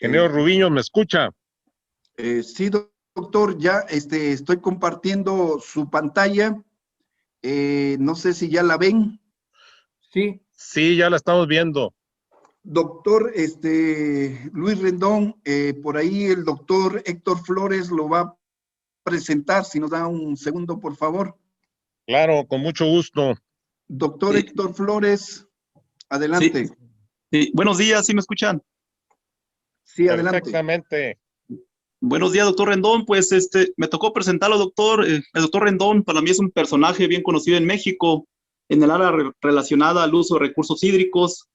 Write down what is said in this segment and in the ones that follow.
Ingeniero Rubiño, ¿me escucha? Sí, doctor, ya estoy compartiendo su pantalla. No sé si ya la ven. Sí. Sí, ya la estamos viendo. Doctor Luis Rendón, por ahí el doctor Héctor Flores lo va a presentar, si nos da un segundo, por favor. Claro, con mucho gusto. Doctor Héctor Flores, adelante. Buenos días, ¿sí me escuchan? Sí, adelante. Perfectamente. Buenos días, doctor Rendón. Pues me tocó presentarlo, doctor. El doctor Rendón para mí es un personaje bien conocido en México en el área relacionada al uso de recursos hídricos.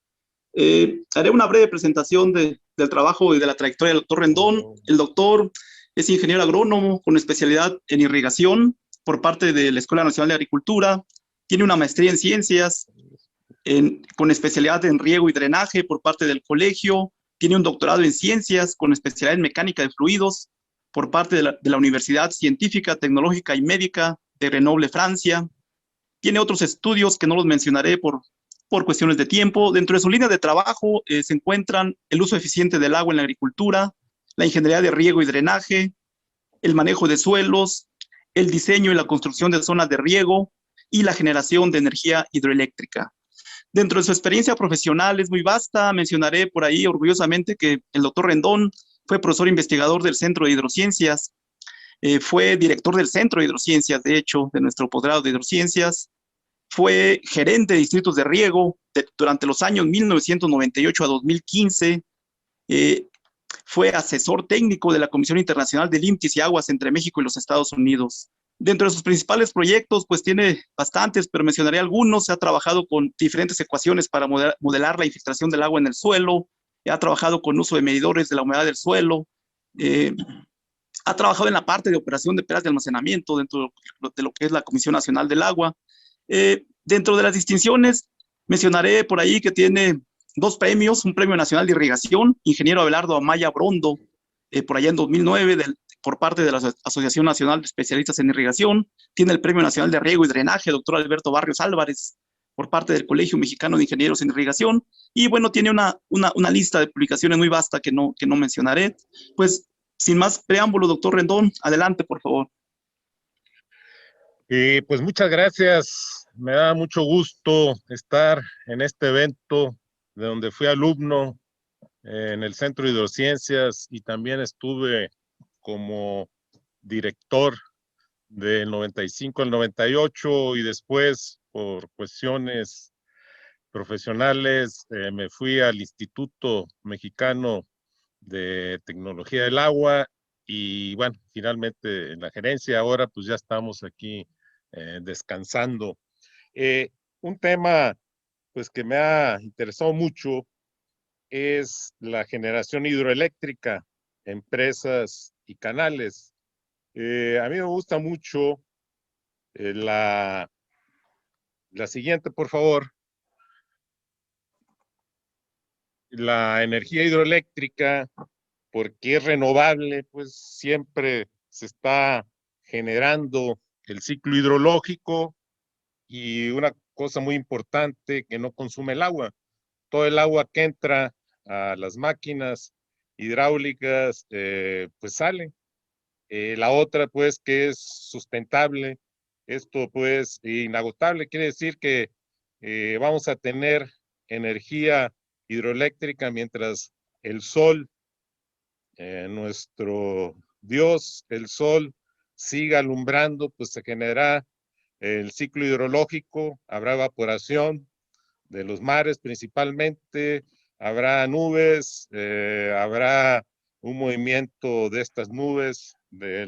Haré una breve presentación del trabajo y de la trayectoria del doctor Rendón. El doctor es ingeniero agrónomo con especialidad en irrigación por parte de la Escuela Nacional de Agricultura. Tiene una maestría en ciencias con especialidad en riego y drenaje por parte del colegio. Tiene un doctorado en ciencias con especialidad en mecánica de fluidos por parte de la Universidad Científica, Tecnológica y Médica de Grenoble, Francia. Tiene otros estudios que no los mencionaré por cuestiones de tiempo. Dentro de su línea de trabajo se encuentran el uso eficiente del agua en la agricultura, la ingeniería de riego y drenaje, el manejo de suelos, el diseño y la construcción de zonas de riego y la generación de energía hidroeléctrica. Dentro de su experiencia profesional es muy vasta. Mencionaré por ahí orgullosamente que el doctor Rendón fue profesor investigador del Centro de Hidrociencias, fue director del Centro de Hidrociencias, de hecho, de nuestro posgrado de Hidrociencias, fue gerente de distritos de riego durante los años 1998 a 2015, fue asesor técnico de la Comisión Internacional de Límites y Aguas entre México y los Estados Unidos. Dentro de sus principales proyectos, pues tiene bastantes, pero mencionaré algunos. Se ha trabajado con diferentes ecuaciones para modelar la infiltración del agua en el suelo, ha trabajado con uso de medidores de la humedad del suelo, ha trabajado en la parte de operación de peras de almacenamiento dentro de lo que es la Comisión Nacional del Agua. Dentro de las distinciones, mencionaré por ahí que tiene 2 premios, un premio nacional de irrigación, ingeniero Abelardo Amaya Brondo, por allá en 2009, por parte de la Asociación Nacional de Especialistas en Irrigación. Tiene el premio nacional de riego y drenaje, doctor Alberto Barrios Álvarez, por parte del Colegio Mexicano de Ingenieros en Irrigación. Y bueno, tiene una lista de publicaciones muy vasta que no mencionaré. Pues, sin más preámbulo, doctor Rendón, adelante, por favor. Pues muchas gracias. Me da mucho gusto estar en este evento de donde fui alumno en el Centro de Hidrociencias y también estuve como director del 95 al 98 y después por cuestiones profesionales me fui al Instituto Mexicano de Tecnología del Agua y bueno, finalmente en la gerencia. Ahora pues ya estamos aquí descansando. Un tema pues que me ha interesado mucho es la generación hidroeléctrica, empresas y canales. A mí me gusta mucho la siguiente, por favor. La energía hidroeléctrica, porque es renovable, pues siempre se está generando el ciclo hidrológico y una cosa muy importante, que no consume el agua. Todo el agua que entra a las máquinas hidráulicas, pues sale. La otra, pues, que es sustentable. Esto, pues, inagotable, quiere decir que vamos a tener energía hidroeléctrica mientras el sol, nuestro Dios, el sol, siga alumbrando, pues se genera el ciclo hidrológico, habrá evaporación de los mares principalmente, habrá nubes, habrá un movimiento de estas nubes, de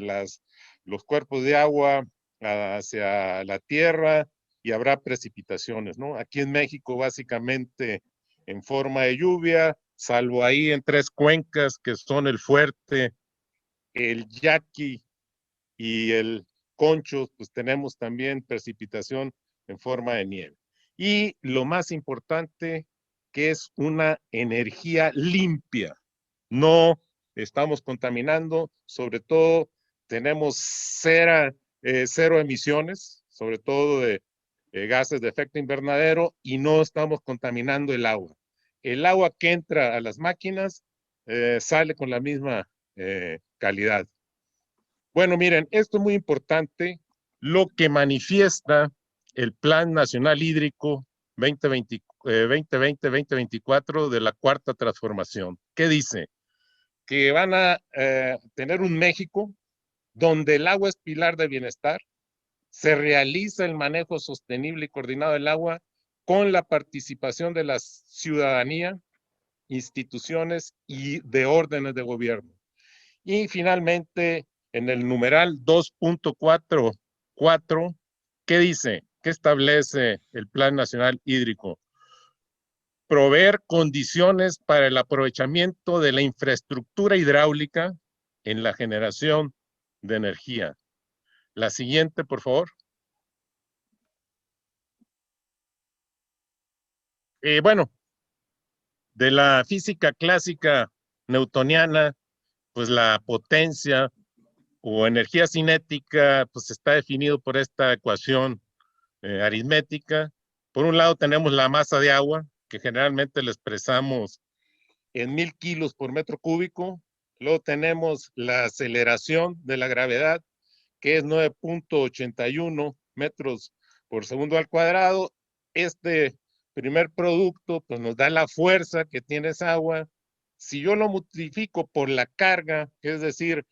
los cuerpos de agua hacia la tierra y habrá precipitaciones, ¿no? Aquí en México básicamente en forma de lluvia, salvo ahí en 3 cuencas que son el Fuerte, el Yaqui y el Conchos, pues tenemos también precipitación en forma de nieve. Y lo más importante, que es una energía limpia. No estamos contaminando, sobre todo tenemos cero emisiones, sobre todo de gases de efecto invernadero, y no estamos contaminando el agua. El agua que entra a las máquinas sale con la misma calidad. Bueno, miren, esto es muy importante, lo que manifiesta el Plan Nacional Hídrico 2020-2024 de la Cuarta Transformación. ¿Qué dice? Que van a tener un México donde el agua es pilar de bienestar, se realiza el manejo sostenible y coordinado del agua con la participación de la ciudadanía, instituciones y de órdenes de gobierno. Y finalmente, en el numeral 2.44, ¿qué dice? ¿Qué establece el Plan Nacional Hídrico? Proveer condiciones para el aprovechamiento de la infraestructura hidráulica en la generación de energía. La siguiente, por favor. Bueno, de la física clásica newtoniana, pues la potencia o energía cinética, pues está definido por esta ecuación aritmética. Por un lado tenemos la masa de agua, que generalmente la expresamos en 1000 kilos por metro cúbico. Luego tenemos la aceleración de la gravedad, que es 9.81 metros por segundo al cuadrado. Este primer producto pues nos da la fuerza que tiene esa agua. Si yo lo multiplico por la carga, es decir,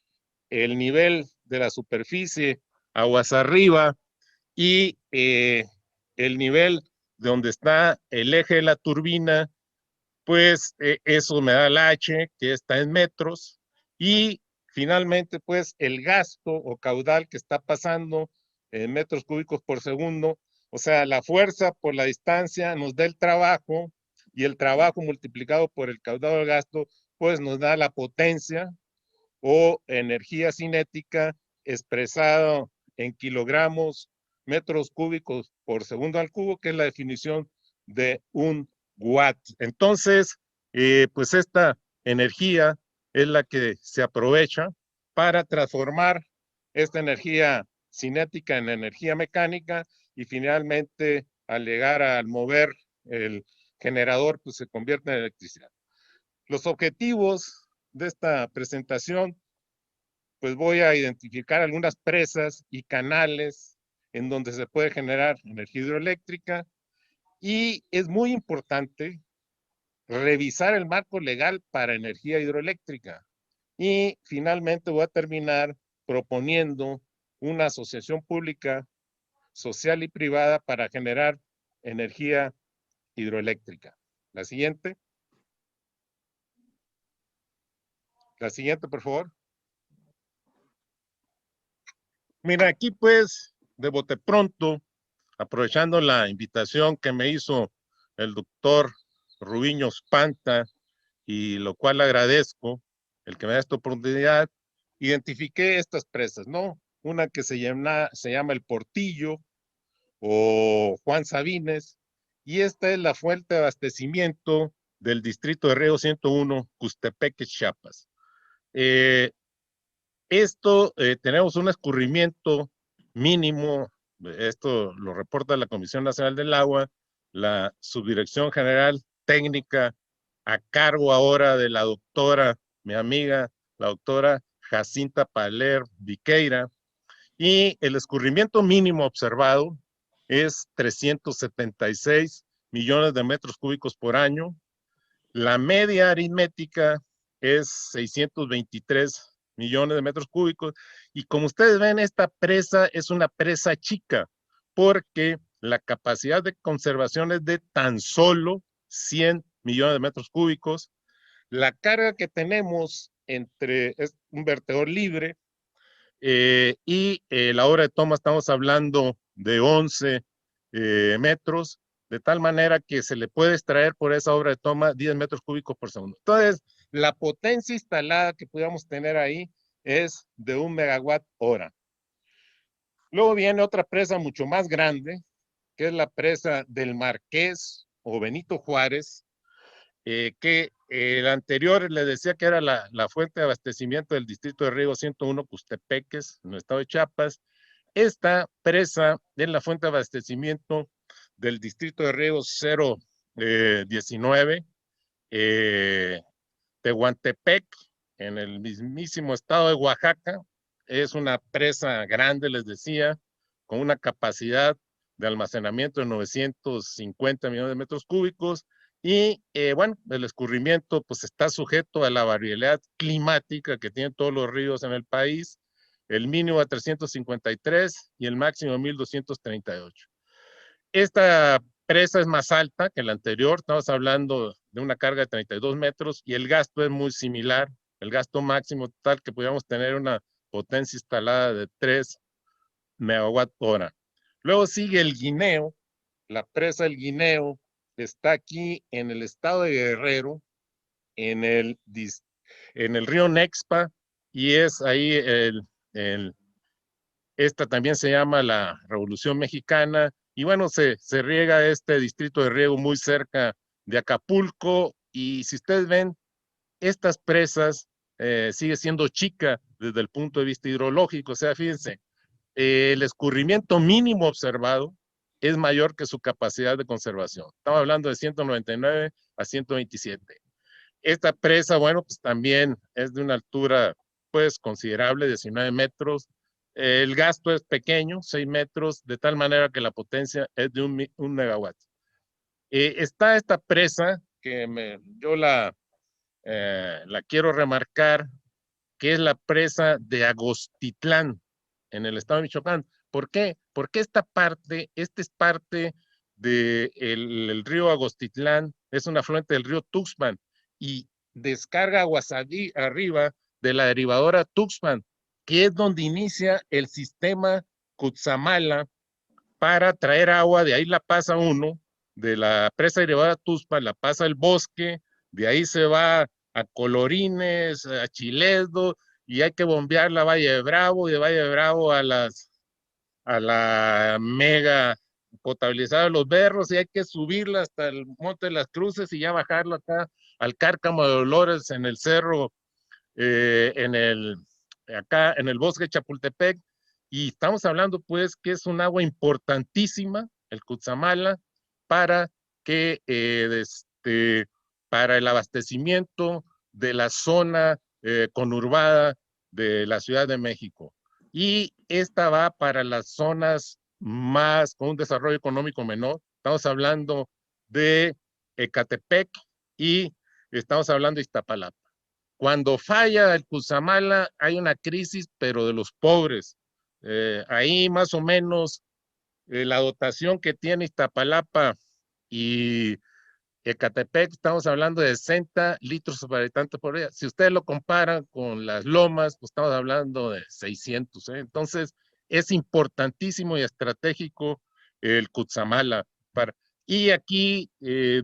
el nivel de la superficie aguas arriba y el nivel de donde está el eje de la turbina, pues eso me da el H, que está en metros, y finalmente pues el gasto o caudal que está pasando en metros cúbicos por segundo, o sea, la fuerza por la distancia nos da el trabajo, y el trabajo multiplicado por el caudal del gasto, pues nos da la potencia o energía cinética expresado en kilogramos metros cúbicos por segundo al cubo, que es la definición de un watt. Entonces, pues esta energía es la que se aprovecha para transformar esta energía cinética en energía mecánica, y finalmente al llegar al mover el generador, pues se convierte en electricidad. Los objetivos de esta presentación, pues voy a identificar algunas presas y canales en donde se puede generar energía hidroeléctrica, y es muy importante revisar el marco legal para energía hidroeléctrica. Y finalmente voy a terminar proponiendo una asociación pública, social y privada para generar energía hidroeléctrica. La siguiente. La siguiente, por favor. Mira, aquí pues, de bote pronto, aprovechando la invitación que me hizo el doctor Rubiño Spanta, y lo cual agradezco, el que me da esta oportunidad, identifiqué estas presas, ¿no? Una que se llama El Portillo o Juan Sabines, y esta es la fuente de abastecimiento del distrito de Río 101, Custepeque, Chiapas. Tenemos un escurrimiento mínimo, esto lo reporta la Comisión Nacional del Agua, la Subdirección General Técnica, a cargo ahora de la doctora, mi amiga, la doctora Jacinta Paler Viqueira, y el escurrimiento mínimo observado es 376 millones de metros cúbicos por año. La media aritmética es 623 millones de metros cúbicos, y como ustedes ven, esta presa es una presa chica, porque la capacidad de conservación es de tan solo 100 millones de metros cúbicos. La carga que tenemos es un vertedor libre, y la hora de toma estamos hablando de 11 metros, de tal manera que se le puede extraer por esa obra de toma 10 metros cúbicos por segundo. Entonces, la potencia instalada que pudiéramos tener ahí es de 1 megawatt hora. Luego viene otra presa mucho más grande, que es la presa del Marqués o Benito Juárez, que el anterior le decía que era la fuente de abastecimiento del distrito de Riego 101, Custepeques, en el estado de Chiapas. Esta presa es la fuente de abastecimiento del distrito de riego 019, Tehuantepec, en el mismísimo estado de Oaxaca, es una presa grande, les decía, con una capacidad de almacenamiento de 950 millones de metros cúbicos. Y bueno, el escurrimiento pues está sujeto a la variabilidad climática que tienen todos los ríos en el país, el mínimo a 353 y el máximo a 1238. Esta presa es más alta que la anterior, estamos hablando de una carga de 32 metros y el gasto es muy similar, el gasto máximo tal que pudiéramos tener una potencia instalada de 3 megawatt hora. Luego sigue el Guineo, la presa del Guineo está aquí en el estado de Guerrero, en el río Nexpa, y es ahí esta también se llama la Revolución Mexicana, y bueno, se riega este distrito de riego muy cerca de Acapulco, y si ustedes ven, estas presas sigue siendo chica desde el punto de vista hidrológico, o sea, fíjense, el escurrimiento mínimo observado es mayor que su capacidad de conservación. Estamos hablando de 199 a 127. Esta presa, bueno, pues también es de una altura, pues, considerable, 19 metros. El gasto es pequeño, 6 metros, de tal manera que la potencia es de un megawatt. Está esta presa que yo la quiero remarcar, que es la presa de Agostitlán, en el estado de Michoacán. ¿Por qué? Porque esta es parte del río Agostitlán, es un afluente del río Tuxpan, y descarga aguas arriba de la derivadora Tuxpan, que es donde inicia el sistema Cutzamala para traer agua, de ahí la pasa uno, de la presa derivadora Tuxpan, la pasa el bosque, de ahí se va a Colorines, a Chiledo, y hay que bombear la Valle de Bravo, y de Valle de Bravo a la mega potabilizada de los Berros, y hay que subirla hasta el Monte de las Cruces y ya bajarla acá al Cárcamo de Dolores en el cerro, acá en el bosque de Chapultepec, y estamos hablando pues que es un agua importantísima, el Cutzamala, para que para el abastecimiento de la zona conurbada de la Ciudad de México. Y esta va para las zonas más con un desarrollo económico menor. Estamos hablando de Ecatepec y estamos hablando de Iztapalapa. Cuando falla el Cutzamala hay una crisis, pero de los pobres. Ahí más o menos la dotación que tiene Iztapalapa y Ecatepec, estamos hablando de 60 litros por habitante por día. Si ustedes lo comparan con las lomas, pues estamos hablando de 600. Entonces, es importantísimo y estratégico el Cutzamala. Y aquí,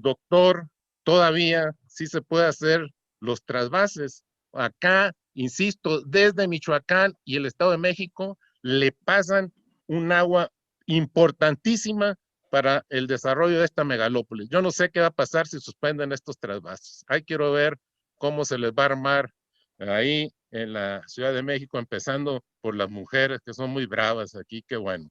doctor, todavía sí se puede hacer los trasvases. Acá, insisto, desde Michoacán y el Estado de México le pasan un agua importantísima para el desarrollo de esta megalópolis. Yo no sé qué va a pasar si suspenden estos trasvases. Ahí quiero ver cómo se les va a armar ahí en la Ciudad de México, empezando por las mujeres que son muy bravas aquí, qué bueno.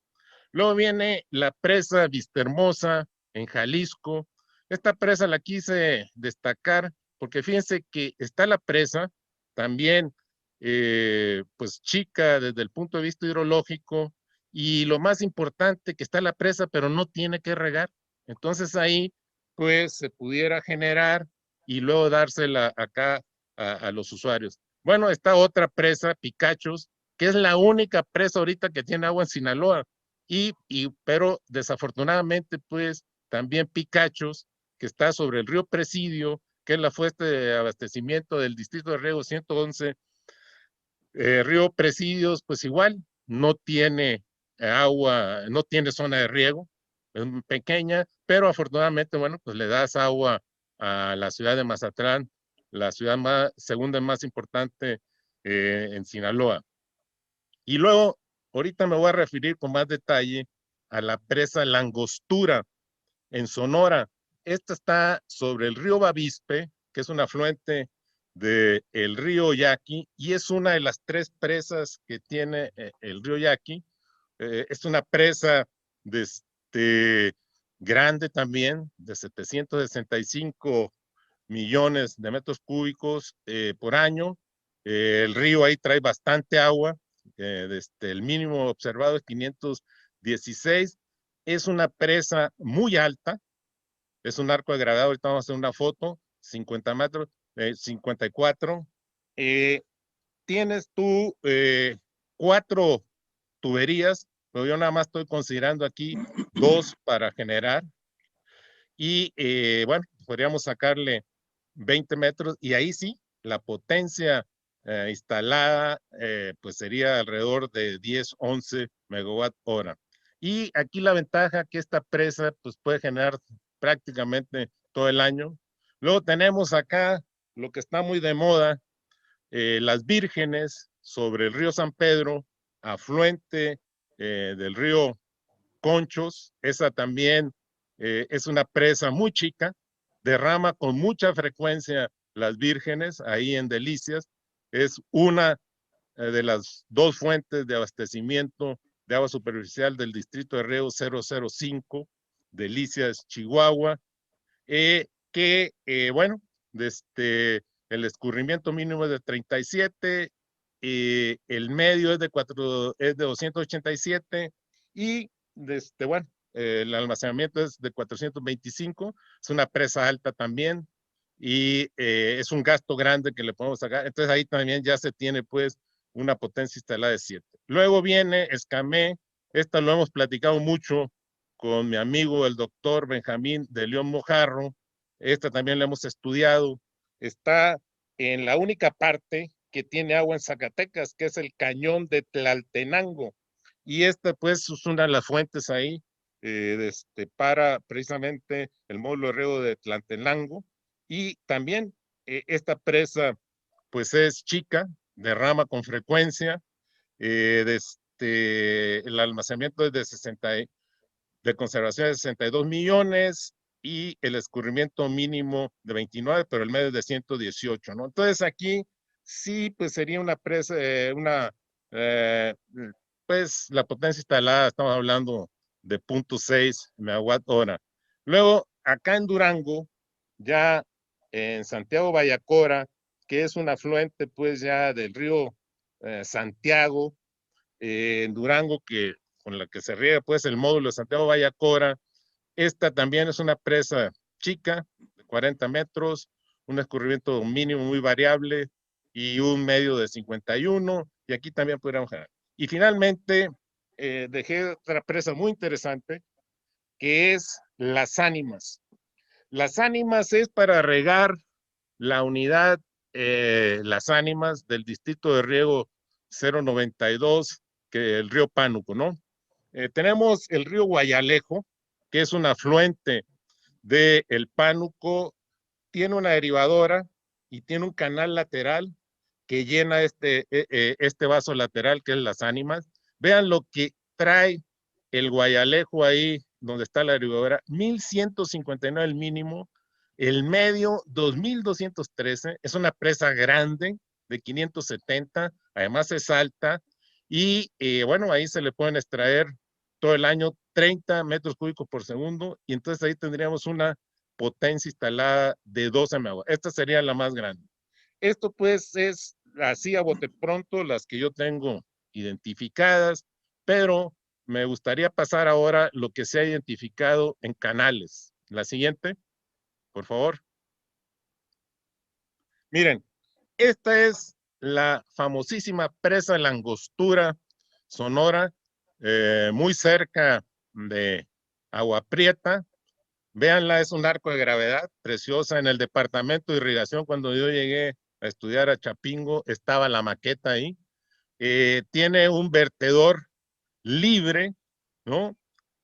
Luego viene la presa Vistahermosa en Jalisco. Esta presa la quise destacar porque fíjense que está la presa también pues chica desde el punto de vista hidrológico, y lo más importante que está la presa pero no tiene que regar. Entonces ahí pues se pudiera generar y luego dársela acá a los usuarios. Bueno, está otra presa, Picachos, que es la única presa ahorita que tiene agua en Sinaloa. Pero desafortunadamente, pues, también Picachos, que está sobre el río Presidio, que es la fuente de abastecimiento del distrito de riego 111, río Presidios, pues igual, no tiene agua, no tiene zona de riego, es pequeña, pero afortunadamente, bueno, pues le das agua a la ciudad de Mazatlán, la ciudad segunda más importante en Sinaloa. Y luego, ahorita me voy a referir con más detalle a la presa La Angostura en Sonora. Esta está sobre el río Bavispe, que es un afluente del río Yaqui, y es una de las 3 presas que tiene el río Yaqui. Es una presa grande también, de 765 millones de metros cúbicos por año. El río ahí trae bastante agua. El mínimo observado es 516. Es una presa muy alta. Es un arco de gravedad. Ahorita vamos a hacer una foto. 50 metros, 54. Tienes tú 4 tuberías, pero yo nada más estoy considerando aquí 2 para generar. Y bueno, podríamos sacarle 20 metros y ahí sí, la potencia instalada pues sería alrededor de 10, 11 megawatt hora. Y aquí la ventaja que esta presa pues puede generar prácticamente todo el año. Luego tenemos acá lo que está muy de moda, las Vírgenes sobre el río San Pedro, afluente del río Conchos. Esa también es una presa muy chica, derrama con mucha frecuencia las Vírgenes, ahí en Delicias. Es una de las 2 fuentes de abastecimiento de agua superficial del distrito de riego 005, Delicias, Chihuahua, que, bueno, desde el escurrimiento mínimo es de 37, el medio es de 287 y bueno, el almacenamiento es de 425, es una presa alta también y es un gasto grande que le podemos sacar. Entonces ahí también ya se tiene pues una potencia instalada de 7. Luego viene Escamé, esta lo hemos platicado mucho con mi amigo el doctor Benjamín de León Mojarro. Esta también la hemos estudiado. Está en la única parte que tiene agua en Zacatecas, que es el cañón de Tlaltenango. Y esta pues es una de las fuentes ahí para precisamente el módulo de riego de Tlaltenango. Y también esta presa pues es chica, derrama con frecuencia. El almacenamiento es de 60, de conservación de 62 millones y el escurrimiento mínimo de 29, pero el medio es de 118, ¿no? Entonces aquí sí, pues sería una presa, pues la potencia instalada, estamos hablando de 0.6 megawatt hora. Luego, acá en Durango, ya en Santiago Bayacora, que es un afluente pues ya del río Santiago, en Durango, que con la que se riega pues el módulo de Santiago Bayacora. Esta también es una presa chica, de 40 metros, un escurrimiento mínimo muy variable y un medio de 51, y aquí también podríamos generar. Y finalmente, dejé otra presa muy interesante, que es Las Ánimas. Las Ánimas es para regar la unidad Las Ánimas del distrito de riego 092, que el río Pánuco, ¿no? Tenemos el río Guayalejo, que es un afluente del Pánuco, tiene una derivadora y tiene un canal lateral que llena este vaso lateral, que es Las Ánimas. Vean lo que trae el Guayalejo ahí, donde está la derivadora, 1,159 el mínimo, el medio 2,213, es una presa grande de 570, además es alta, y bueno, ahí se le pueden extraer todo el año 30 metros cúbicos por segundo, y entonces ahí tendríamos una potencia instalada de 12 megawatts. Esta sería la más grande. Esto pues es así a bote pronto las que yo tengo identificadas, pero me gustaría pasar ahora lo que se ha identificado en canales. La siguiente, por favor. Miren, esta es la famosísima presa de la Angostura, Sonora, muy cerca de Agua Prieta. Véanla, es un arco de gravedad preciosa. En el departamento de irrigación, cuando yo llegué a estudiar a Chapingo, estaba la maqueta ahí. Tiene un vertedor libre, ¿no?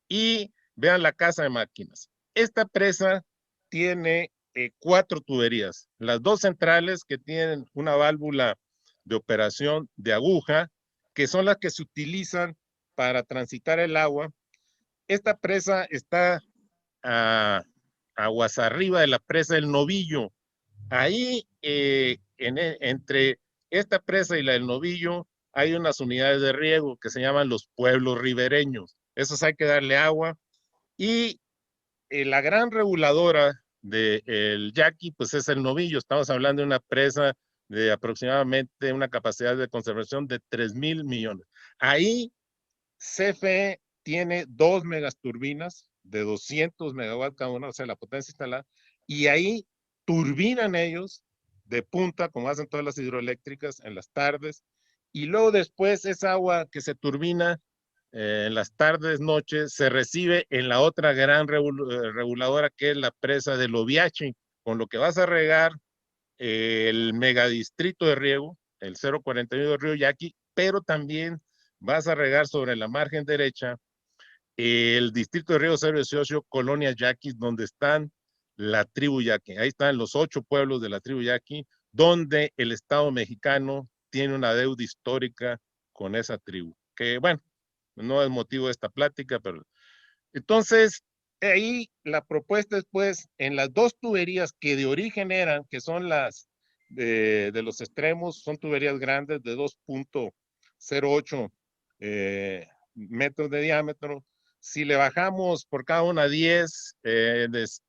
Y vean la casa de máquinas. Esta presa tiene 4 tuberías. Las 2 centrales que tienen una válvula de operación de aguja, que son las que se utilizan para transitar el agua. Esta presa está aguas arriba de la presa del Novillo. Ahí, entre esta presa y la del Novillo, hay unas unidades de riego que se llaman los pueblos ribereños. Esos hay que darle agua. Y la gran reguladora del Yaqui, pues es el Novillo. Estamos hablando de una presa de aproximadamente una capacidad de conservación de 3,000 millones. Ahí CFE tiene 2 megaturbinas de 200 megawatts cada una, o sea, la potencia instalada, y ahí turbinan ellos de punta, como hacen todas las hidroeléctricas en las tardes, y luego después esa agua que se turbina en las tardes, noches, se recibe en la otra gran reguladora que es la presa de Loviachi, con lo que vas a regar el megadistrito de riego, el 041 del río Yaqui, pero también vas a regar sobre la margen derecha el distrito de riego 018, Colonia Yaquis, donde están la tribu Yaqui. Ahí están los 8 pueblos de la tribu Yaqui, donde el Estado mexicano tiene una deuda histórica con esa tribu. Que bueno, no es motivo de esta plática, pero entonces ahí la propuesta es pues en las 2 tuberías que de origen eran, que son las de los extremos, son tuberías grandes de 2.08 metros de diámetro. Si le bajamos por cada una 10, 10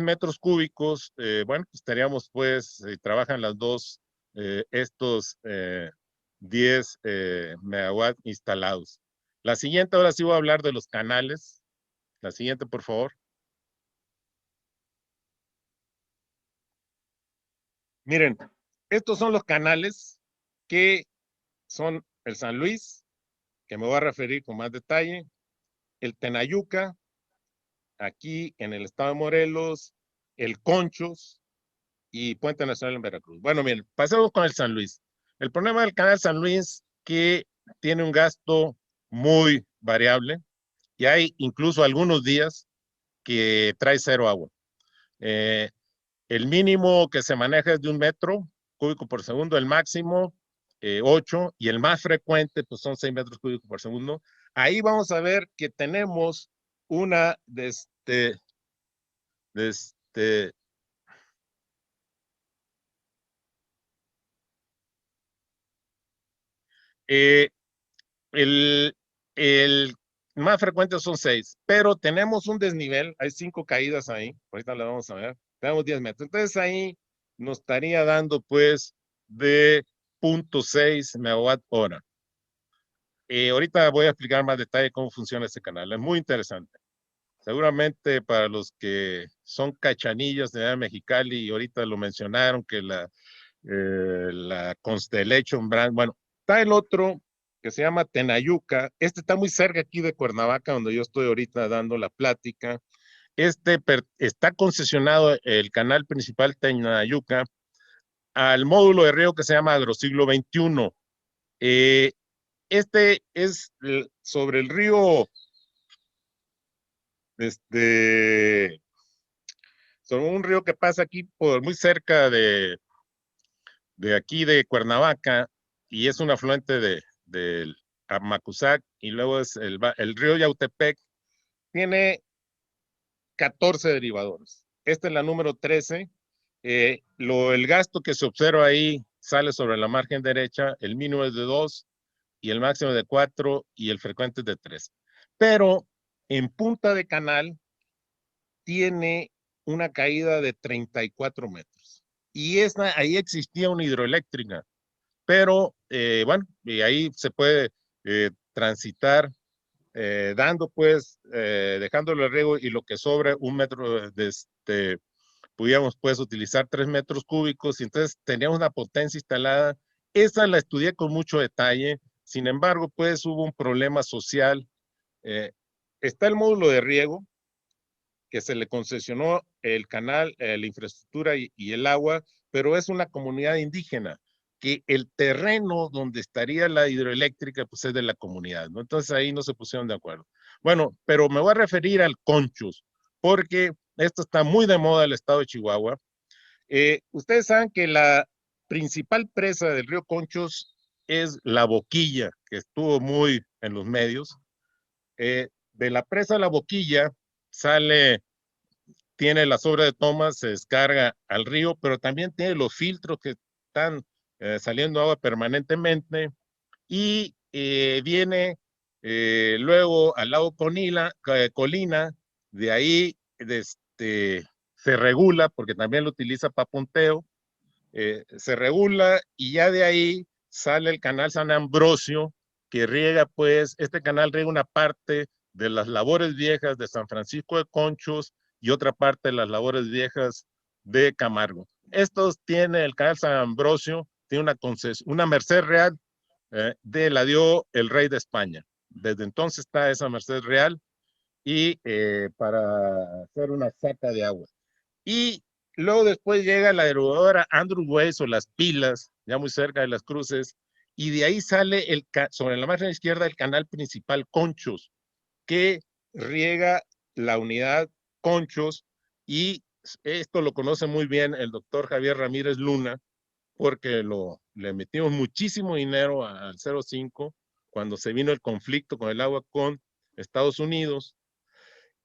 metros cúbicos, bueno, pues estaríamos pues, trabajan las dos, estos 10 megawatts instalados. La siguiente, ahora sí voy a hablar de los canales. La siguiente, por favor. Miren, estos son los canales que son el San Luis, que me voy a referir con más detalle, el Tenayuca, aquí en el estado de Morelos, el Conchos y Puente Nacional en Veracruz. Bueno, miren, pasemos con el San Luis. El problema del canal San Luis que tiene un gasto muy variable y hay incluso algunos días que trae 0 agua. El mínimo que se maneja es de 1 metro cúbico por segundo, el máximo 8 y el más frecuente pues son 6 metros cúbicos por segundo. Ahí vamos a ver que tenemos una el, el más frecuente son 6, pero tenemos un desnivel, hay 5 caídas ahí, ahorita le vamos a ver, tenemos 10 metros, entonces ahí nos estaría dando pues de 0.6 megawatt hora. Ahorita voy a explicar más detalle cómo funciona este canal, es muy interesante. Seguramente para los que son cachanillos de Mexicali, y ahorita lo mencionaron, que la Constellation Brand, bueno, está el otro que se llama Tenayuca, este está muy cerca aquí de Cuernavaca, donde yo estoy ahorita dando la plática. Está concesionado el canal principal Tenayuca al módulo de riego que se llama Agrosiglo XXI. Este es sobre el río, sobre un río que pasa aquí muy cerca de aquí de Cuernavaca, y es un afluente del Amacuzac, y luego es el río Yautepec, tiene 14 derivadores. Esta es la número 13. El gasto que se observa ahí sale sobre la margen derecha, el mínimo es de 2 y el máximo de 4 y el frecuente es de 3. Pero en punta de canal tiene una caída de 34 metros. Y ahí existía una hidroeléctrica, pero bueno, y ahí se puede transitar dando pues, dejándolo el riego y lo que sobra 1 metro pudiéramos pues utilizar 3 metros cúbicos y entonces teníamos una potencia instalada. Esa la estudié con mucho detalle, sin embargo pues hubo un problema social. Está el módulo de riego, que se le concesionó el canal, la infraestructura y el agua, pero es una comunidad indígena, que el terreno donde estaría la hidroeléctrica pues es de la comunidad, ¿no? Entonces ahí no se pusieron de acuerdo. Bueno, pero me voy a referir al Conchos, porque esto está muy de moda en el estado de Chihuahua. Ustedes saben que la principal presa del río Conchos es La Boquilla, que estuvo muy en los medios. De la presa La Boquilla tiene la sobra de tomas, se descarga al río, pero también tiene los filtros que están saliendo agua permanentemente y viene luego al lago Colina, de ahí se regula, porque también lo utiliza para punteo, se regula y ya de ahí sale el canal San Ambrosio, que riega, pues, este canal riega una parte de las labores viejas de San Francisco de Conchos y otra parte de las labores viejas de Camargo. Estos tiene el canal San Ambrosio, tiene una merced real, la dio el rey de España. Desde entonces está esa merced real y para hacer una saca de agua. Y luego después llega la aerodora Andrew Weiss o Las Pilas, ya muy cerca de Las Cruces, y de ahí sale sobre la margen izquierda el canal principal Conchos, que riega la unidad Conchos, y esto lo conoce muy bien el doctor Javier Ramírez Luna, porque le metimos muchísimo dinero al 05 cuando se vino el conflicto con el agua con Estados Unidos.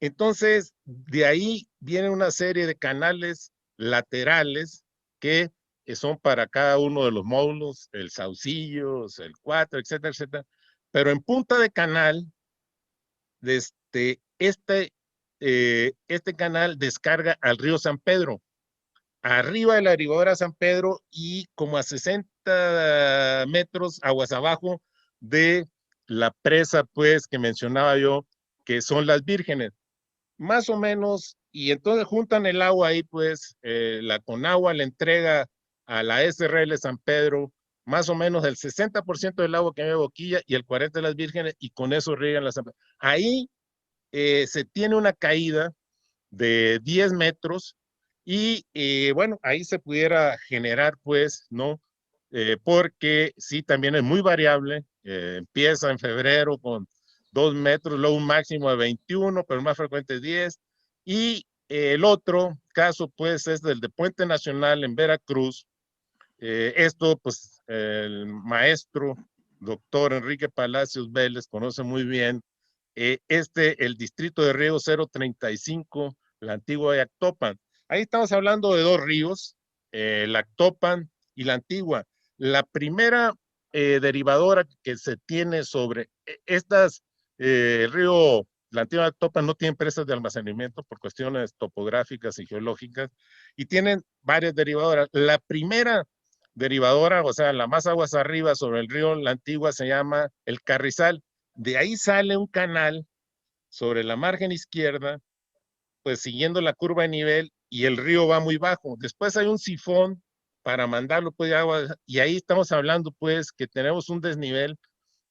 Entonces, de ahí viene una serie de canales laterales que son para cada uno de los módulos, el Saucillos, el 4, etcétera, etcétera. Pero en punta de canal, este canal descarga al río San Pedro, arriba de la derivadora San Pedro y como a 60 metros aguas abajo de la presa, pues, que mencionaba yo, que son Las Vírgenes. Más o menos, y entonces juntan el agua ahí, pues, la Conagua le entrega a la SRL San Pedro más o menos el 60% del agua que me boquilla y el 40% de Las Vírgenes, y con eso riegan las San Pedro. Ahí se tiene una caída de 10 metros y bueno, ahí se pudiera generar, pues, ¿no? Porque sí, también es muy variable, empieza en febrero con 2 metros, luego un máximo de 21, pero más frecuente 10, y el otro caso, pues, es del de Puente Nacional en Veracruz. Esto, pues, el maestro, doctor Enrique Palacios Vélez, conoce muy bien el distrito de riego 035, la antigua de Actopan. Ahí estamos hablando de dos ríos, la Actopan y la antigua. La primera derivadora que se tiene sobre el río, la antigua Actopan no tiene presas de almacenamiento por cuestiones topográficas y geológicas, y tienen varias derivadoras. La primera derivadora, o sea, la más aguas arriba sobre el río, la antigua, se llama el Carrizal. De ahí sale un canal sobre la margen izquierda, pues siguiendo la curva de nivel, y el río va muy bajo. Después hay un sifón para mandarlo pues de agua, y ahí estamos hablando pues que tenemos un desnivel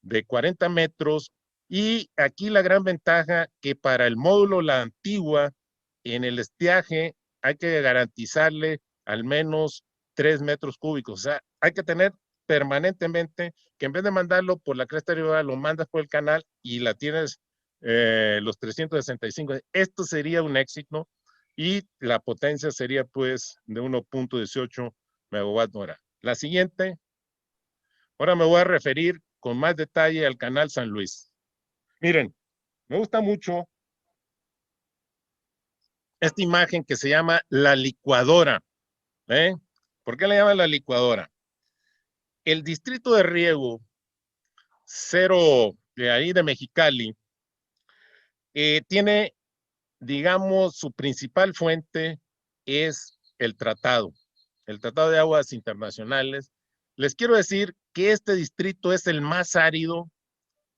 de 40 metros, y aquí la gran ventaja que para el módulo La Antigua, en el estiaje hay que garantizarle al menos 3 metros cúbicos, o sea, hay que tener permanentemente que en vez de mandarlo por la cresta derivada, lo mandas por el canal y la tienes los 365. Esto sería un éxito y la potencia sería pues de 1.18 megawatt hora. La siguiente, ahora me voy a referir con más detalle al canal San Luis. Miren, me gusta mucho esta imagen que se llama la licuadora. ¿Por qué le llaman la licuadora? El distrito de riego 0 de ahí de Mexicali tiene, digamos, su principal fuente es el Tratado de Aguas Internacionales. Les quiero decir que este distrito es el más árido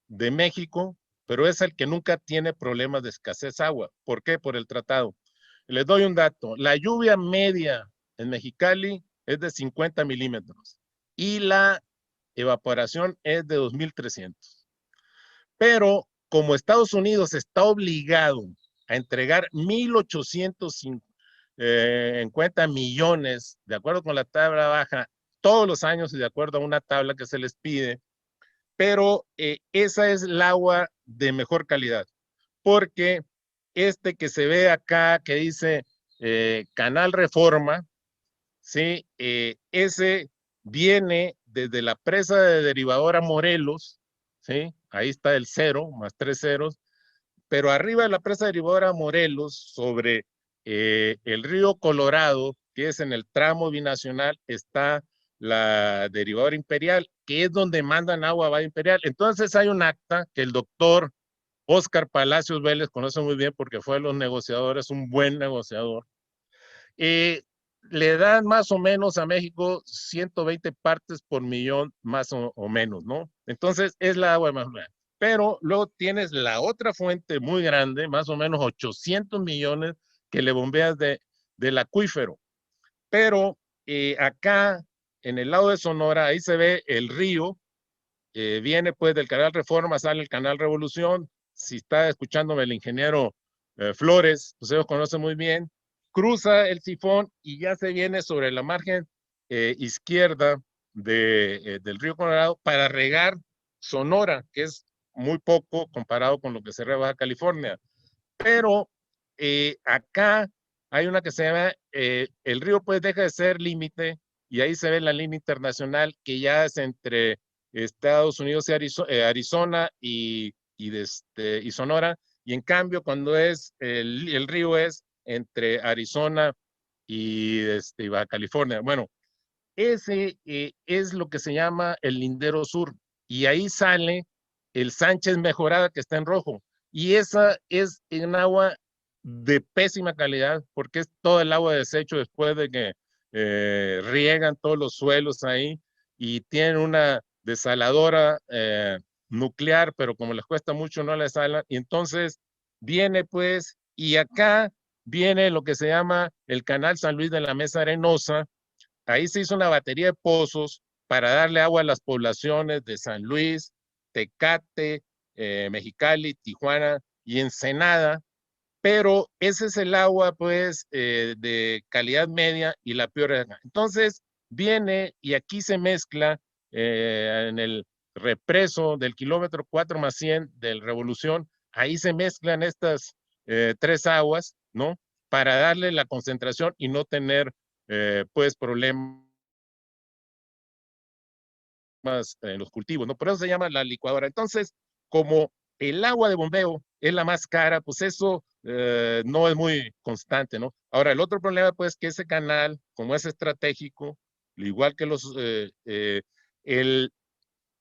de México, pero es el que nunca tiene problemas de escasez de agua. ¿Por qué? Por el tratado. Les doy un dato. La lluvia media en Mexicali es de 50 milímetros y la evaporación es de 2.300. Pero como Estados Unidos está obligado a entregar 1.850 millones, de acuerdo con la tabla baja, todos los años y de acuerdo a una tabla que se les pide, pero esa es el agua de mejor calidad, porque este que se ve acá que dice Canal Reforma, ¿sí? Ese viene desde la presa de derivadora Morelos, ¿sí? Ahí está el 0 más 3 ceros, pero arriba de la presa derivadora Morelos, sobre el río Colorado, que es en el tramo binacional, está la derivadora Imperial, que es donde mandan agua a Valle Imperial. Entonces hay un acta que el doctor Óscar Palacios Vélez, conoce muy bien porque fue de los negociadores, un buen negociador. Le dan más o menos a México 120 partes por millón, más o menos, ¿no? Entonces es la agua más grande. Pero luego tienes la otra fuente muy grande, más o menos 800 millones que le bombeas del acuífero. Pero acá, en el lado de Sonora, ahí se ve el río, viene pues del canal Reforma, sale el canal Revolución. Si está escuchándome el ingeniero Flores, pues ellos conocen muy bien, cruza el sifón y ya se viene sobre la margen izquierda del río Colorado para regar Sonora, que es muy poco comparado con lo que se rega Baja California. Pero acá hay una que se llama, el río pues deja de ser límite y ahí se ve la línea internacional que ya es entre Estados Unidos y Arizona y Sonora, y en cambio cuando es el río es entre Arizona y Baja California. Bueno, ese es lo que se llama el lindero sur, y ahí sale el Sánchez Mejorada que está en rojo, y esa es en agua de pésima calidad porque es todo el agua de desecho después de que riegan todos los suelos ahí y tienen una desaladora nuclear, pero como les cuesta mucho no la desalan, y entonces viene pues, y acá viene lo que se llama el Canal San Luis de la Mesa Arenosa. Ahí se hizo una batería de pozos para darle agua a las poblaciones de San Luis, Tecate, Mexicali, Tijuana y Ensenada, pero ese es el agua pues de calidad media y la peor. Entonces viene y aquí se mezcla en el represo del kilómetro 4+100 del Revolución, ahí se mezclan estas tres aguas, ¿no? Para darle la concentración y no tener pues problemas en los cultivos, ¿no? Por eso se llama la licuadora. Entonces, como el agua de bombeo es la más cara, pues eso no es muy constante, ¿no? Ahora, el otro problema, pues, que ese canal, como es estratégico, igual que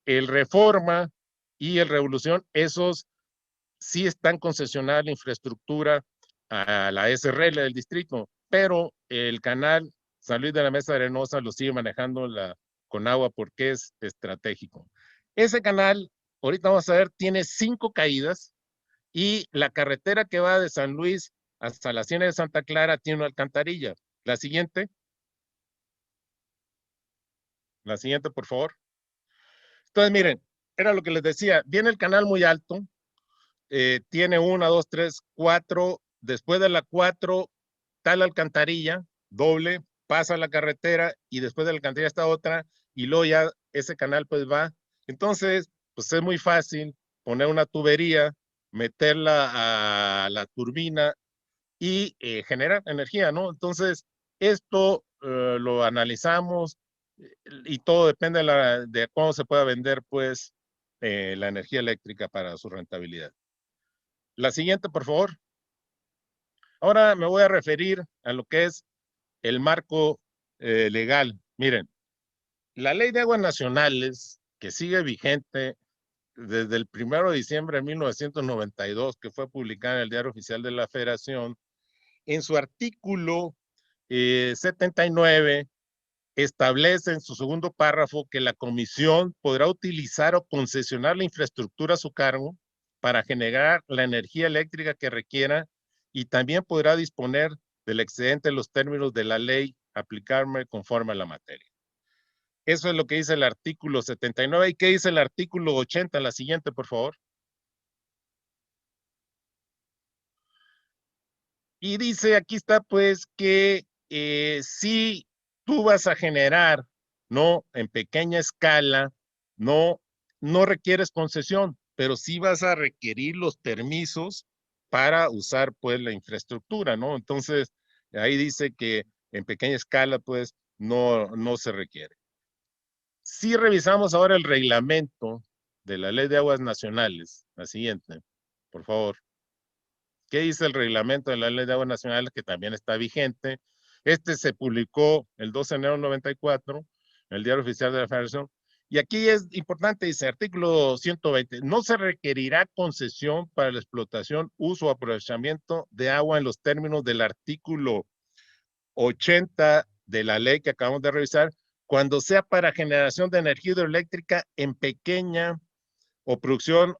el Reforma y el Revolución, esos sí están concesionados la infraestructura a la SRL del distrito, pero el canal San Luis de la Mesa Arenosa lo sigue manejando con agua porque es estratégico. Ese canal, ahorita vamos a ver, tiene 5 caídas y la carretera que va de San Luis hasta la Ciénaga de Santa Clara tiene una alcantarilla. La siguiente, por favor. Entonces, miren, era lo que les decía, viene el canal muy alto, tiene 1, 2, 3, 4, después de la 4 está la alcantarilla, doble, pasa la carretera y después de la alcantarilla está otra y luego ya ese canal pues va. Entonces, pues es muy fácil poner una tubería, meterla a la turbina y generar energía, ¿no? Entonces, esto lo analizamos y todo depende de cómo se pueda vender pues la energía eléctrica para su rentabilidad. La siguiente, por favor. Ahora me voy a referir a lo que es el marco legal. Miren, la Ley de Aguas Nacionales, que sigue vigente desde el 1 de diciembre de 1992, que fue publicada en el Diario Oficial de la Federación, en su artículo 79, establece en su segundo párrafo que la comisión podrá utilizar o concesionar la infraestructura a su cargo para generar la energía eléctrica que requiera y también podrá disponer del excedente en los términos de la ley aplicable conforme a la materia. Eso es lo que dice el artículo 79. ¿Y qué dice el artículo 80? La siguiente, por favor. Y dice, aquí está pues que si tú vas a generar, ¿no? En pequeña escala, no requieres concesión, pero sí vas a requerir los permisos para usar pues la infraestructura, ¿no? Entonces, ahí dice que en pequeña escala pues no se requiere. Si revisamos ahora el reglamento de la Ley de Aguas Nacionales, la siguiente, por favor. ¿Qué dice el reglamento de la Ley de Aguas Nacionales, que también está vigente? Este se publicó el 12 de enero del 94 en el Diario Oficial de la Federación Y aquí es importante, dice artículo 120, no se requerirá concesión para la explotación, uso o aprovechamiento de agua en los términos del artículo 80 de la ley que acabamos de revisar, cuando sea para generación de energía hidroeléctrica en pequeña o producción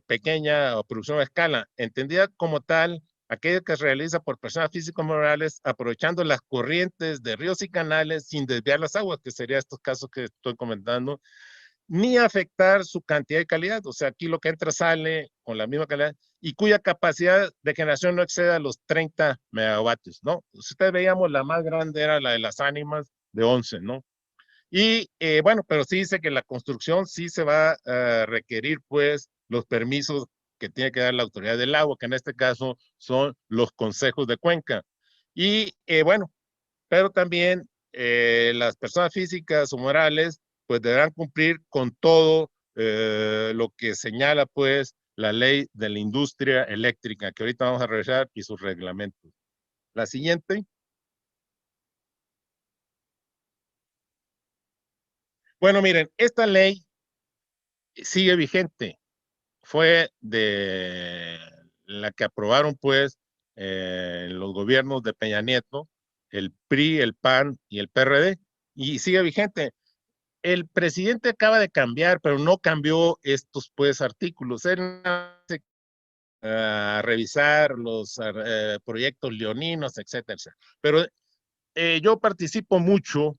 pequeña o producción a escala, entendida como tal, aquella que se realiza por personas físicas morales, aprovechando las corrientes de ríos y canales sin desviar las aguas, que sería estos casos que estoy comentando, ni afectar su cantidad y calidad. O sea, aquí lo que entra sale con la misma calidad y cuya capacidad de generación no exceda los 30 megavatios, ¿no? Si ustedes veíamos, la más grande era la de Las Ánimas, de 11, ¿no? Y bueno, pero sí dice que la construcción sí se va a requerir, pues, los permisos que tiene que dar la autoridad del agua, que en este caso son los consejos de cuenca. Y bueno, pero también las personas físicas o morales, pues deberán cumplir con todo lo que señala, pues, la ley de la industria eléctrica, que ahorita vamos a revisar, y sus reglamentos. La siguiente. Bueno, miren, esta ley sigue vigente. Fue de la que aprobaron, pues, los gobiernos de Peña Nieto, el PRI, el PAN y el PRD, y sigue vigente. El presidente acaba de cambiar, pero no cambió estos, pues, artículos. Él a revisar los proyectos leoninos, etcétera, etcétera. Pero yo participo mucho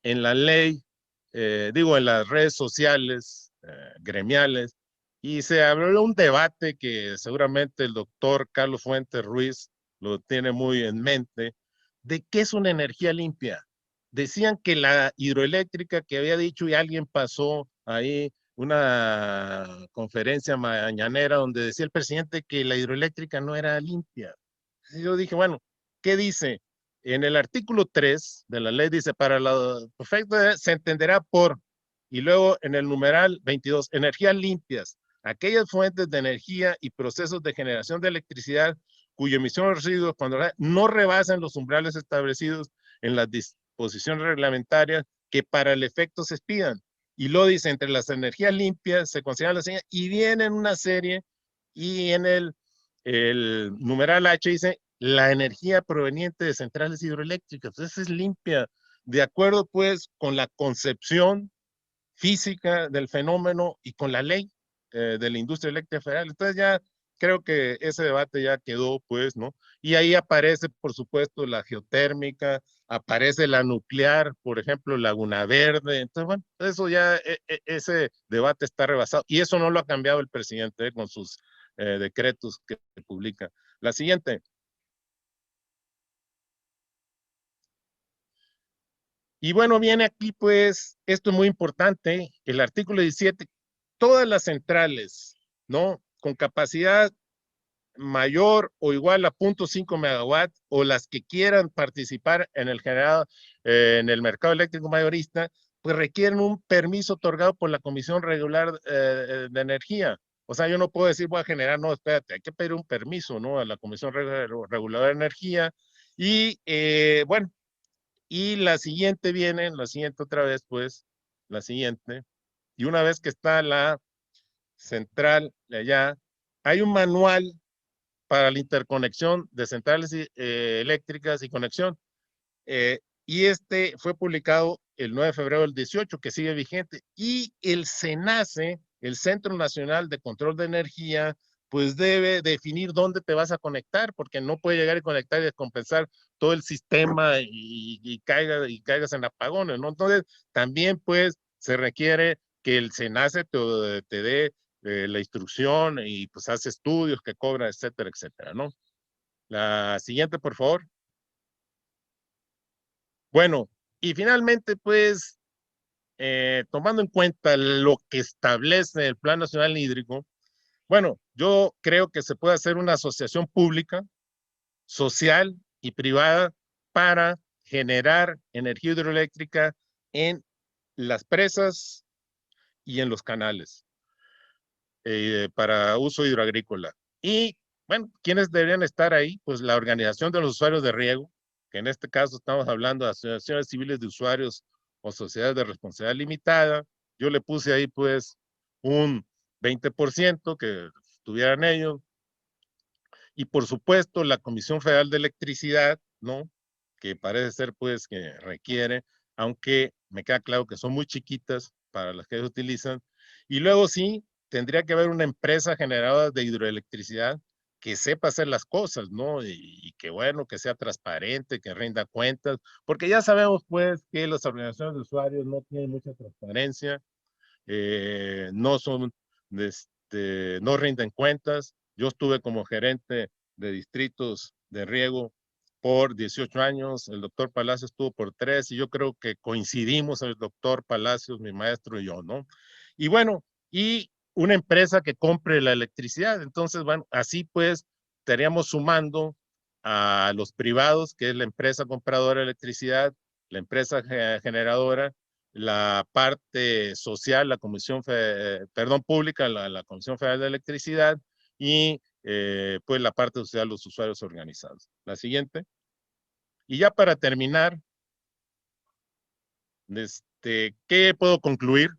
en la ley, digo, en las redes sociales, gremiales, y se abrió un debate que seguramente el doctor Carlos Fuentes Ruiz lo tiene muy en mente, de qué es una energía limpia. Decían que la hidroeléctrica que había dicho, y alguien pasó ahí una conferencia mañanera donde decía el presidente que la hidroeléctrica no era limpia. Yo dije, bueno, ¿qué dice? En el artículo 3 de la ley dice, para la perfecta se entenderá por, y luego en el numeral 22, energías limpias, aquellas fuentes de energía y procesos de generación de electricidad cuya emisión de residuos cuando no rebasan los umbrales establecidos en las disposiciones reglamentarias que para el efecto se expidan. Y lo dice, entre las energías limpias se consideran las señas, y viene en una serie, y en el numeral H dice, la energía proveniente de centrales hidroeléctricas. Esa es limpia, de acuerdo, pues, con la concepción física del fenómeno y con la ley de la industria eléctrica federal. Entonces ya creo que ese debate ya quedó, pues, ¿no? Y ahí aparece, por supuesto, la geotérmica, aparece la nuclear, por ejemplo, Laguna Verde. Entonces, bueno, eso ya, ese debate está rebasado. Y eso no lo ha cambiado el presidente con sus decretos que publica. La siguiente. Y bueno, viene aquí, pues, esto es muy importante, el artículo 17, todas las centrales, ¿no? Con capacidad mayor o igual a 0.5 megawatt, o las que quieran participar en el generado, en el mercado eléctrico mayorista, pues requieren un permiso otorgado por la Comisión Regular de Energía. O sea, yo no puedo decir voy a generar, no, espérate, hay que pedir un permiso, ¿no? A la Comisión Reguladora de Energía. Y bueno, y la siguiente viene, la siguiente otra vez, pues, la siguiente. Y una vez que está la central de allá, hay un manual para la interconexión de centrales eléctricas y conexión. Y este fue publicado el 9 de febrero del 18, que sigue vigente. Y el CENACE, el Centro Nacional de Control de Energía, pues debe definir dónde te vas a conectar, porque no puede llegar y conectar y descompensar todo el sistema y caigas en apagones, ¿no? Entonces, también pues se requiere que el CENACE te dé la instrucción y pues hace estudios que cobra, etcétera, etcétera, ¿no? La siguiente, por favor. Bueno, y finalmente, pues, tomando en cuenta lo que establece el Plan Nacional Hídrico, bueno, yo creo que se puede hacer una asociación pública, social y privada para generar energía hidroeléctrica en las presas y en los canales para uso hidroagrícola. Y, bueno, ¿quiénes deberían estar ahí? Pues la Organización de los Usuarios de Riego, que en este caso estamos hablando de asociaciones civiles de usuarios o sociedades de responsabilidad limitada, Yo le puse ahí pues un 20% que tuvieran ellos. Y por supuesto la Comisión Federal de Electricidad, ¿no? Que parece ser pues que requiere, aunque me queda claro que son muy chiquitas para las que ellos utilizan. Y luego sí, tendría que haber una empresa generadora de hidroelectricidad que sepa hacer las cosas, ¿no? Y que bueno, que sea transparente, que rinda cuentas, porque ya sabemos pues que las organizaciones de usuarios no tienen mucha transparencia, no son, no rinden cuentas. Yo estuve como gerente de distritos de riego por 18 años, el doctor Palacios estuvo por 3, y yo creo que coincidimos el doctor Palacios, mi maestro y yo, ¿no? Y bueno, y una empresa que compre la electricidad. Entonces, bueno, así pues estaríamos sumando a los privados, que es la empresa compradora de electricidad, la empresa generadora, la parte social, la Comisión, perdón, pública, la Comisión Federal de Electricidad, y pues la parte social, los usuarios organizados. La siguiente. Y ya para terminar, ¿qué puedo concluir?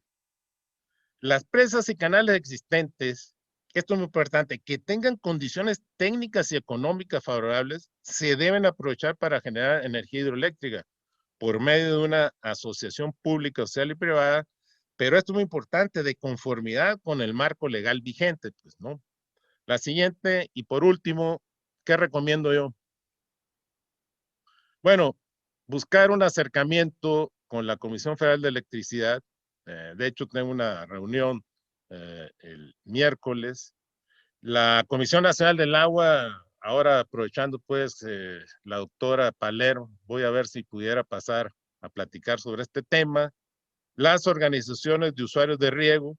Las presas y canales existentes, esto es muy importante, que tengan condiciones técnicas y económicas favorables, se deben aprovechar para generar energía hidroeléctrica por medio de una asociación pública, social y privada, pero esto es muy importante, de conformidad con el marco legal vigente, pues, ¿no? La siguiente, y por último, ¿qué recomiendo yo? Bueno, buscar un acercamiento con la Comisión Federal de Electricidad. De hecho, tengo una reunión el miércoles. La Comisión Nacional del Agua, ahora aprovechando pues la doctora Palero, voy a ver si pudiera pasar a platicar sobre este tema. Las organizaciones de usuarios de riego.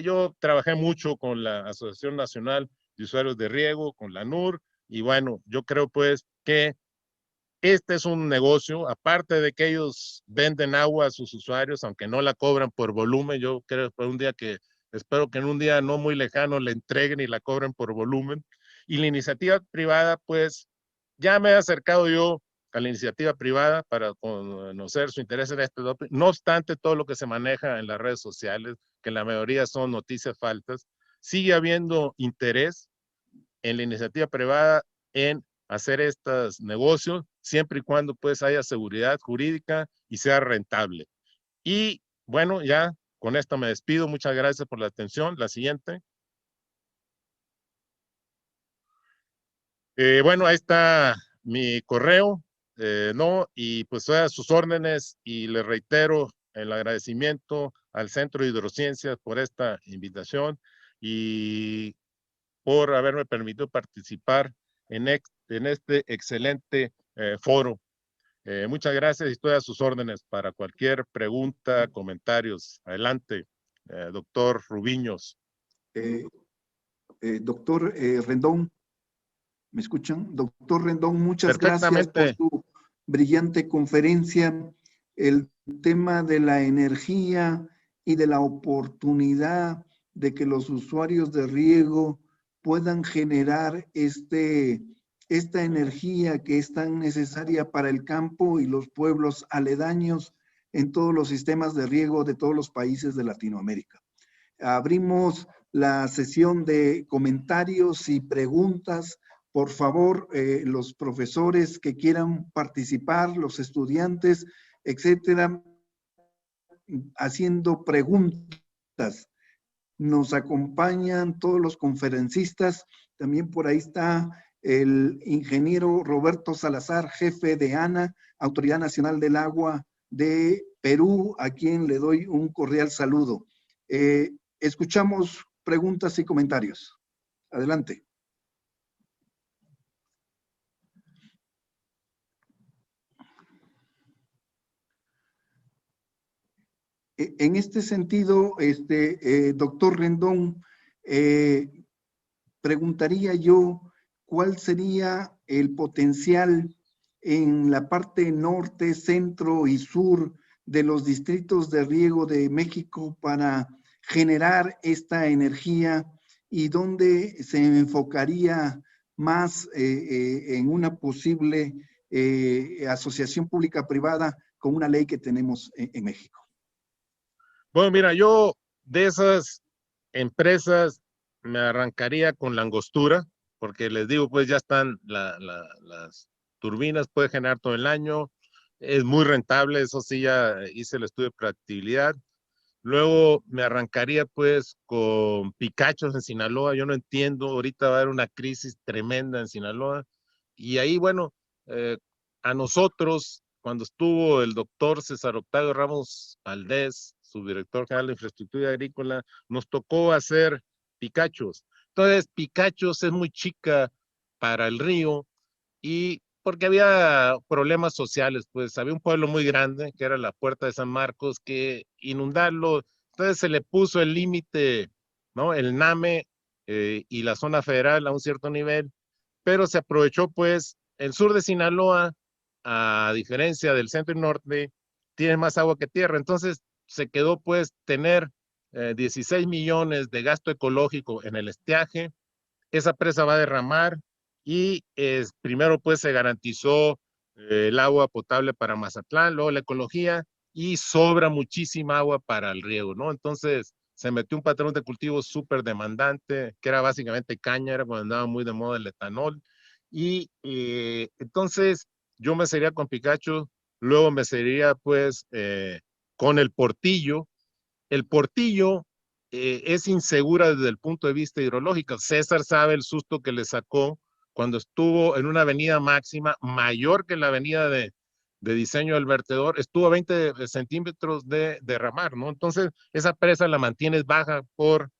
Yo trabajé mucho con la Asociación Nacional de Usuarios de Riego, con la NUR, y bueno, yo creo pues que este es un negocio, aparte de que ellos venden agua a sus usuarios, aunque no la cobran por volumen. Yo creo que un día que, espero que en un día no muy lejano le entreguen y la cobren por volumen. Y la iniciativa privada, pues ya me he acercado yo a la iniciativa privada para conocer su interés en este doping. No obstante todo lo que se maneja en las redes sociales, que la mayoría son noticias falsas, sigue habiendo interés en la iniciativa privada en hacer estos negocios, siempre y cuando pues haya seguridad jurídica y sea rentable. Y bueno, ya con esto me despido. Muchas gracias por la atención. La siguiente. Bueno, ahí está mi correo, ¿no? Y pues estoy a sus órdenes, y le reitero el agradecimiento al Centro de Hidrociencias por esta invitación y por haberme permitido participar en este excelente foro. Muchas gracias y estoy a sus órdenes para cualquier pregunta, comentarios. Adelante, doctor Rubiños. Doctor Rendón, ¿me escuchan? Doctor Rendón, muchas gracias por Perfectamente. su brillante conferencia. El tema de la energía y de la oportunidad de que los usuarios de riego puedan generar esta energía que es tan necesaria para el campo y los pueblos aledaños en todos los sistemas de riego de todos los países de Latinoamérica. Abrimos la sesión de comentarios y preguntas. Por favor, los profesores que quieran participar, los estudiantes, etcétera, haciendo preguntas. Nos acompañan todos los conferencistas. También por ahí está el ingeniero Roberto Salazar, jefe de ANA, Autoridad Nacional del Agua de Perú, a quien le doy un cordial saludo. Escuchamos preguntas y comentarios. Adelante. En este sentido, doctor Rendón, preguntaría yo, ¿cuál sería el potencial en la parte norte, centro y sur de los distritos de riego de México para generar esta energía, y dónde se enfocaría más en una posible asociación pública-privada con una ley que tenemos en México? Bueno, mira, yo de esas empresas me arrancaría con la angostura, porque les digo, pues ya están las turbinas, puede generar todo el año, es muy rentable, eso sí, ya hice el estudio de factibilidad. Luego me arrancaría pues con Picachos en Sinaloa. Yo no entiendo, ahorita va a haber una crisis tremenda en Sinaloa. Y ahí, bueno, eh, a nosotros, cuando estuvo el doctor César Octavio Ramos Valdés, subdirector general de Infraestructura Agrícola, nos tocó hacer Picachos. Entonces, Picachos es muy chica para el río y porque había problemas sociales, pues había un pueblo muy grande, que era la Puerta de San Marcos, que inundarlo, entonces se le puso el límite, ¿no? El NAME y la zona federal a un cierto nivel, pero se aprovechó pues el sur de Sinaloa, a diferencia del centro y norte, tiene más agua que tierra, entonces se quedó pues tener 16 millones de gasto ecológico en el estiaje, esa presa va a derramar y primero pues se garantizó el agua potable para Mazatlán, luego la ecología y sobra muchísima agua para el riego, ¿no? Entonces se metió un patrón de cultivo súper demandante, que era básicamente caña, era cuando andaba muy de moda el etanol. Y entonces yo me sería con Picacho, luego me sería pues con el Portillo. El Portillo es insegura desde el punto de vista hidrológico. César sabe el susto que le sacó cuando estuvo en una avenida máxima mayor que la avenida de diseño del vertedor, estuvo a 20 centímetros de derramar, ¿no? Entonces, esa presa la mantienes baja por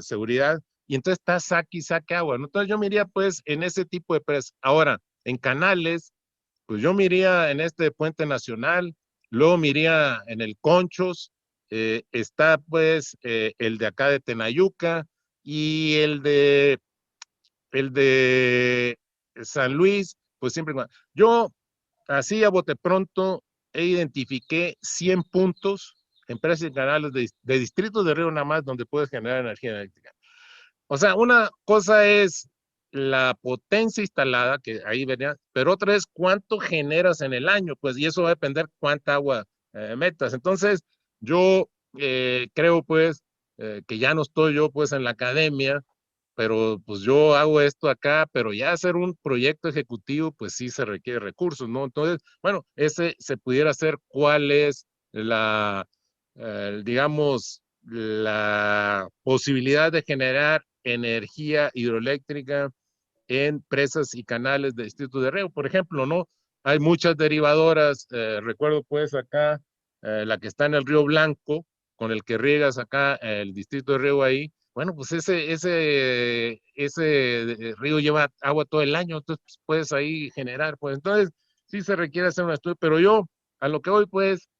seguridad y entonces está saque agua, ¿no? Entonces yo me iría pues en ese tipo de presa. Ahora, en canales, pues yo me iría en este puente nacional, luego me iría en el Conchos, está pues el de acá de Tenayuca y el de San Luis, pues siempre. Yo, así a bote pronto, identifiqué 100 puntos, empresas y canales de distritos de río nada más donde puedes generar energía eléctrica. O sea, una cosa es la potencia instalada, que ahí venía, pero otra es cuánto generas en el año, pues, y eso va a depender cuánta agua metas. Entonces, yo creo, pues, que ya no estoy yo, pues, en la academia, pero pues yo hago esto acá, pero ya hacer un proyecto ejecutivo, pues sí se requiere recursos, ¿no? Entonces, bueno, ese se pudiera hacer cuál es digamos, la posibilidad de generar energía hidroeléctrica en presas y canales de distritos de riego, por ejemplo, ¿no? Hay muchas derivadoras, recuerdo pues acá, la que está en el Río Blanco, con el que riegas acá el distrito de riego ahí, bueno, pues ese río lleva agua todo el año, entonces pues, puedes ahí generar, pues entonces sí se requiere hacer un estudio, pero yo a lo que voy pues,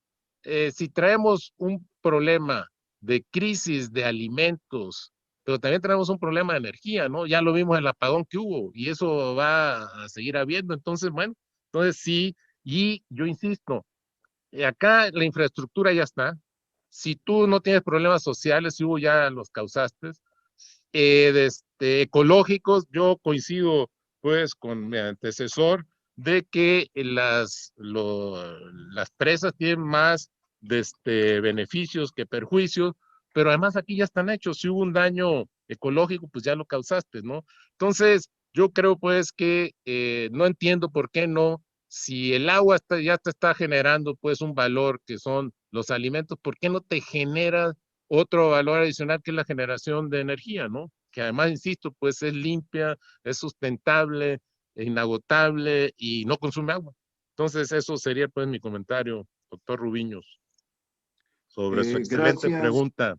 si traemos un problema de crisis de alimentos, pero también tenemos un problema de energía, ¿no? Ya lo vimos en el apagón que hubo y eso va a seguir habiendo. Entonces, bueno, entonces sí, y yo insisto, acá la infraestructura ya está. Si tú no tienes problemas sociales, si hubo ya los causaste, ecológicos, yo coincido pues con mi antecesor de que las presas tienen más beneficios que perjuicios, pero además aquí ya están hechos. Si hubo un daño ecológico, pues ya lo causaste, ¿no? Entonces, yo creo pues que no entiendo por qué no, si el agua ya te está generando pues un valor que son los alimentos, ¿por qué no te genera otro valor adicional que es la generación de energía, ¿no? Que además, insisto, pues es limpia, es sustentable, es inagotable y no consume agua. Entonces, eso sería pues mi comentario, doctor Rubiños, sobre su excelente Gracias, pregunta.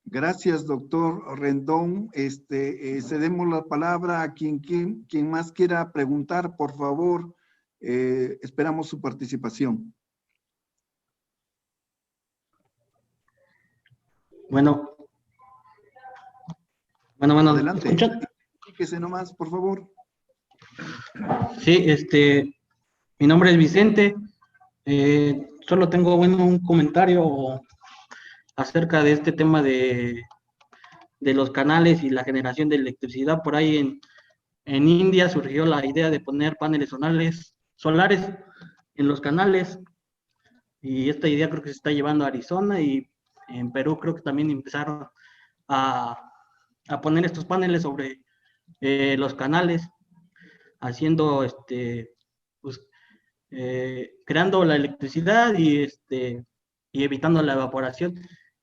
gracias, doctor Rendón. Cedemos la palabra a quien más quiera preguntar, por favor. Esperamos su participación. Bueno, Adelante. ¿escuchan? Fíjese nomás, por favor. Sí, mi nombre es Vicente. Solo tengo, un comentario acerca de este tema de los canales y la generación de electricidad. Por ahí en India surgió la idea de poner paneles solares en los canales, y esta idea creo que se está llevando a Arizona, y en Perú creo que también empezaron a poner estos paneles sobre los canales, haciendo, pues, creando la electricidad y evitando la evaporación.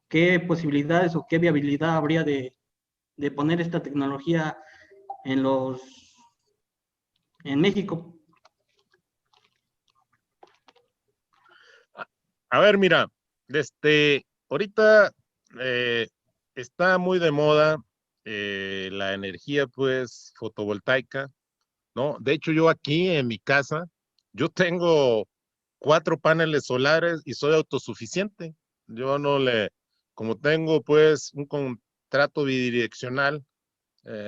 ¿Qué posibilidades o qué viabilidad habría de poner esta tecnología en México? A ver, mira, ahorita está muy de moda la energía, pues, fotovoltaica, ¿no? De hecho, yo aquí en mi casa, yo tengo 4 paneles solares y soy autosuficiente. Yo no como tengo, pues, un contrato bidireccional,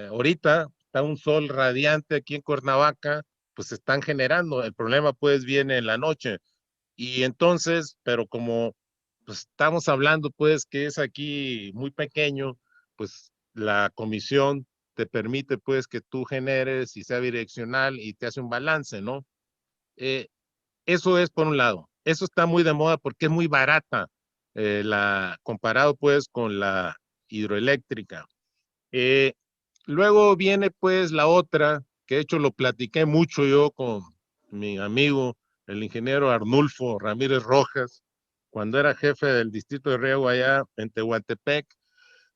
ahorita está un sol radiante aquí en Cuernavaca, pues están generando. El problema, pues, viene en la noche. Y entonces, pero como pues, estamos hablando, pues, que es aquí muy pequeño, pues la comisión te permite, pues, que tú generes y sea bidireccional y te hace un balance, ¿no? Eh, Eso es por un lado. Eso está muy de moda porque es muy barata, comparado, pues, con la hidroeléctrica. Eh, Luego viene, pues, la otra, que de hecho lo platiqué mucho yo con mi amigo, el ingeniero Arnulfo Ramírez Rojas, cuando era jefe del distrito de riego allá en Tehuantepec.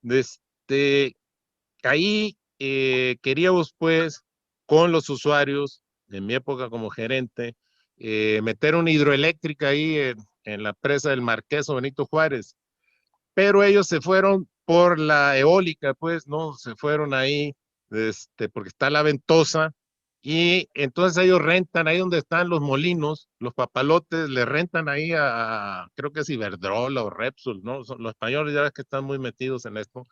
Este, Ahí queríamos, pues, con los usuarios, en mi época como gerente, meter una hidroeléctrica ahí en la presa del Marqués Benito Juárez, pero ellos se fueron por la eólica, pues, ¿no? Se fueron ahí, porque está la Ventosa, y entonces ellos rentan ahí donde están los molinos, los papalotes, le rentan ahí creo que es Iberdrola o Repsol, ¿no? Los españoles ya ves que están muy metidos en esto,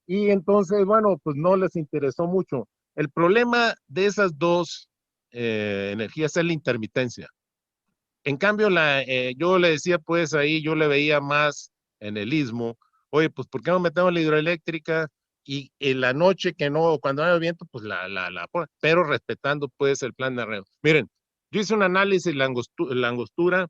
y entonces, bueno, pues no les interesó mucho. El problema de esas dos energías es la intermitencia. En cambio, yo le decía, pues ahí yo le veía más en el istmo, oye, pues ¿por qué no metemos la hidroeléctrica? Y en la noche que no, cuando haya viento, pues pero respetando pues el plan de arreo. Miren, yo hice un análisis de la angostura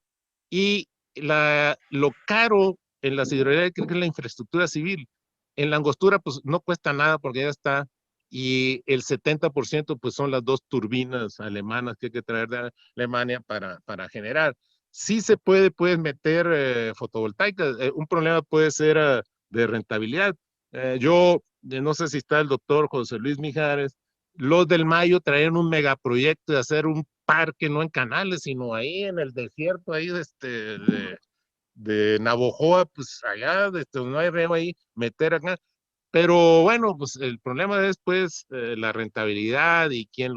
y lo caro en las hidroeléctricas es la infraestructura civil. En la angostura pues no cuesta nada porque ya está, y el 70% pues son las 2 turbinas alemanas que hay que traer de Alemania para generar. Sí se puede meter fotovoltaica. Un problema puede ser de rentabilidad. Yo no sé si está el doctor José Luis Mijares. Los del Mayo traían un megaproyecto de hacer un parque, no en canales, sino ahí en el desierto, ahí de Navojoa, pues allá, no hay río ahí, meter acá. Pero bueno, pues el problema es pues la rentabilidad y quién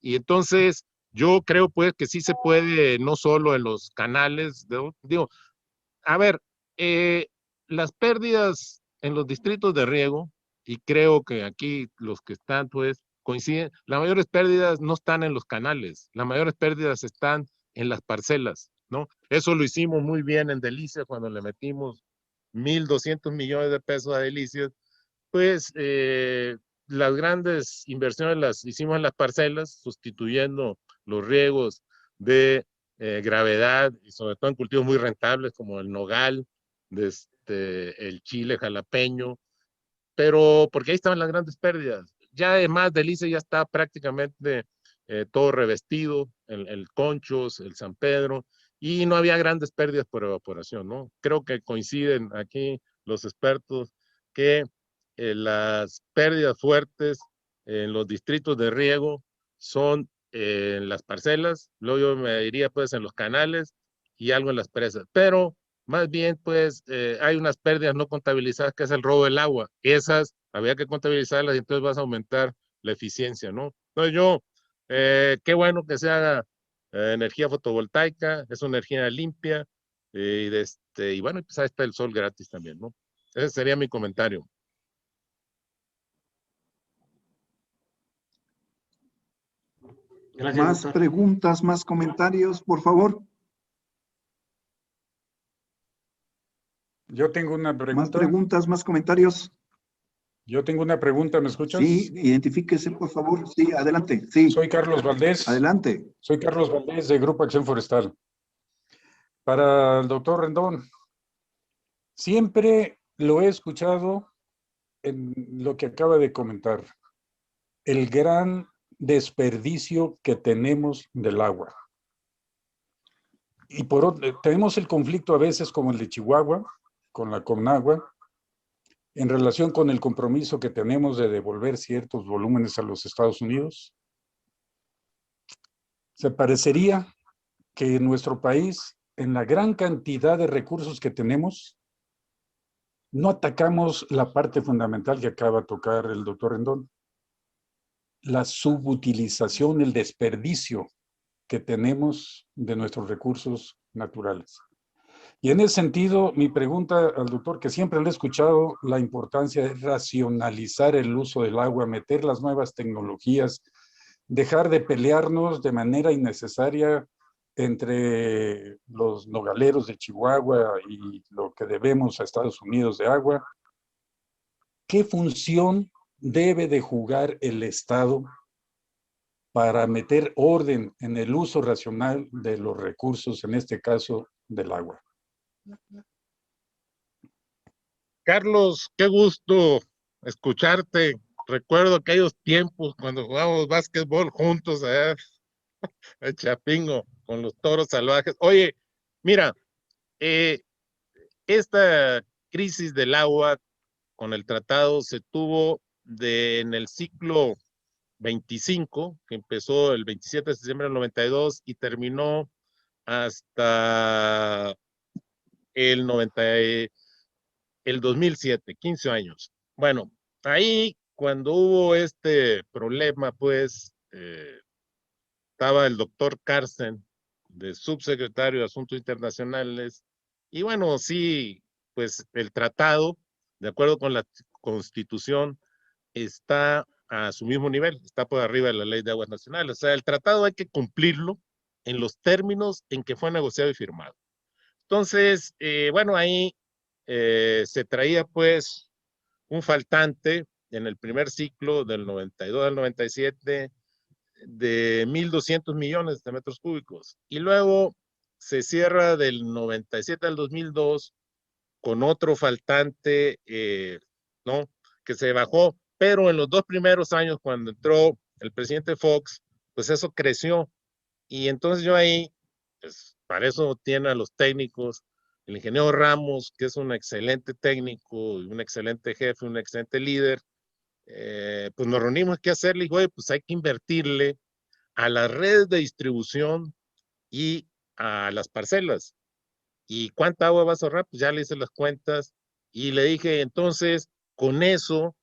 y entonces yo creo pues que sí se puede, no solo en los canales, digo, a ver, las pérdidas en los distritos de riego, y creo que aquí los que están pues coinciden, las mayores pérdidas no están en los canales, las mayores pérdidas están en las parcelas, ¿no? Eso lo hicimos muy bien en Delicias cuando le metimos 1,200 millones de pesos a Delicias, pues las grandes inversiones las hicimos en las parcelas, sustituyendo los riegos de gravedad, y sobre todo en cultivos muy rentables como el nogal, el chile jalapeño, pero porque ahí estaban las grandes pérdidas. Ya además Delicia ya está prácticamente todo revestido, el Conchos, el San Pedro, y no había grandes pérdidas por evaporación, ¿no? Creo que coinciden aquí los expertos que las pérdidas fuertes en los distritos de riego son en las parcelas, luego yo me diría pues en los canales y algo en las presas, pero más bien pues hay unas pérdidas no contabilizadas que es el robo del agua, esas había que contabilizarlas y entonces vas a aumentar la eficiencia, ¿no? Entonces qué bueno que se haga energía fotovoltaica, es una energía limpia, y bueno, pues ahí está el sol gratis también, ¿no? Ese sería mi comentario. Gracias, Más doctor. preguntas, más comentarios, por favor. Yo tengo una Más pregunta. preguntas, más comentarios. Yo tengo una pregunta, ¿me escuchas? Sí, identifíquese, por favor. Sí, adelante. Sí. Soy Carlos Valdés. Adelante. Soy Carlos Valdés de Grupo Acción Forestal. Para el doctor Rendón, Siempre lo he escuchado en lo que acaba de comentar, el gran desperdicio que tenemos del agua. Y por otro, tenemos el conflicto a veces como el de Chihuahua, con la Conagua, en relación con el compromiso que tenemos de devolver ciertos volúmenes a los Estados Unidos. Se parecería que en nuestro país, en la gran cantidad de recursos que tenemos, no atacamos la parte fundamental que acaba de tocar el doctor Rendón, la subutilización, el desperdicio que tenemos de nuestros recursos naturales. Y en ese sentido, mi pregunta al doctor, que siempre le he escuchado, la importancia de racionalizar el uso del agua, meter las nuevas tecnologías, dejar de pelearnos de manera innecesaria entre los nogaleros de Chihuahua y lo que debemos a Estados Unidos de agua. ¿Qué función debe de jugar el Estado para meter orden en el uso racional de los recursos, en este caso del agua? Carlos, qué gusto escucharte. Recuerdo aquellos tiempos cuando jugábamos básquetbol juntos allá en Chapingo con los toros salvajes. Oye, mira, esta crisis del agua con el tratado se tuvo en el ciclo 25, que empezó el 27 de septiembre del 92 y terminó hasta el 2007, 15 años. Bueno, ahí cuando hubo este problema, pues estaba el doctor Carsten, de subsecretario de Asuntos Internacionales, y bueno, sí, pues el tratado, de acuerdo con la Constitución, está a su mismo nivel, está por arriba de la Ley de Aguas Nacionales. O sea, el tratado hay que cumplirlo en los términos en que fue negociado y firmado. Entonces, bueno, ahí se traía pues un faltante en el primer ciclo del 92 al 97 de 1.200 millones de metros cúbicos. Y luego se cierra del 97 al 2002 con otro faltante, ¿no? Que se bajó, pero en los 2 primeros años, cuando entró el presidente Fox, pues eso creció. Y entonces yo ahí, pues para eso tiene a los técnicos, el ingeniero Ramos, que es un excelente técnico, un excelente jefe, un excelente líder, pues nos reunimos, ¿qué hacerle? Y dijo, oye, pues hay que invertirle a las redes de distribución y a las parcelas. ¿Y cuánta agua vas a ahorrar? Pues ya le hice las cuentas y le dije, entonces, con eso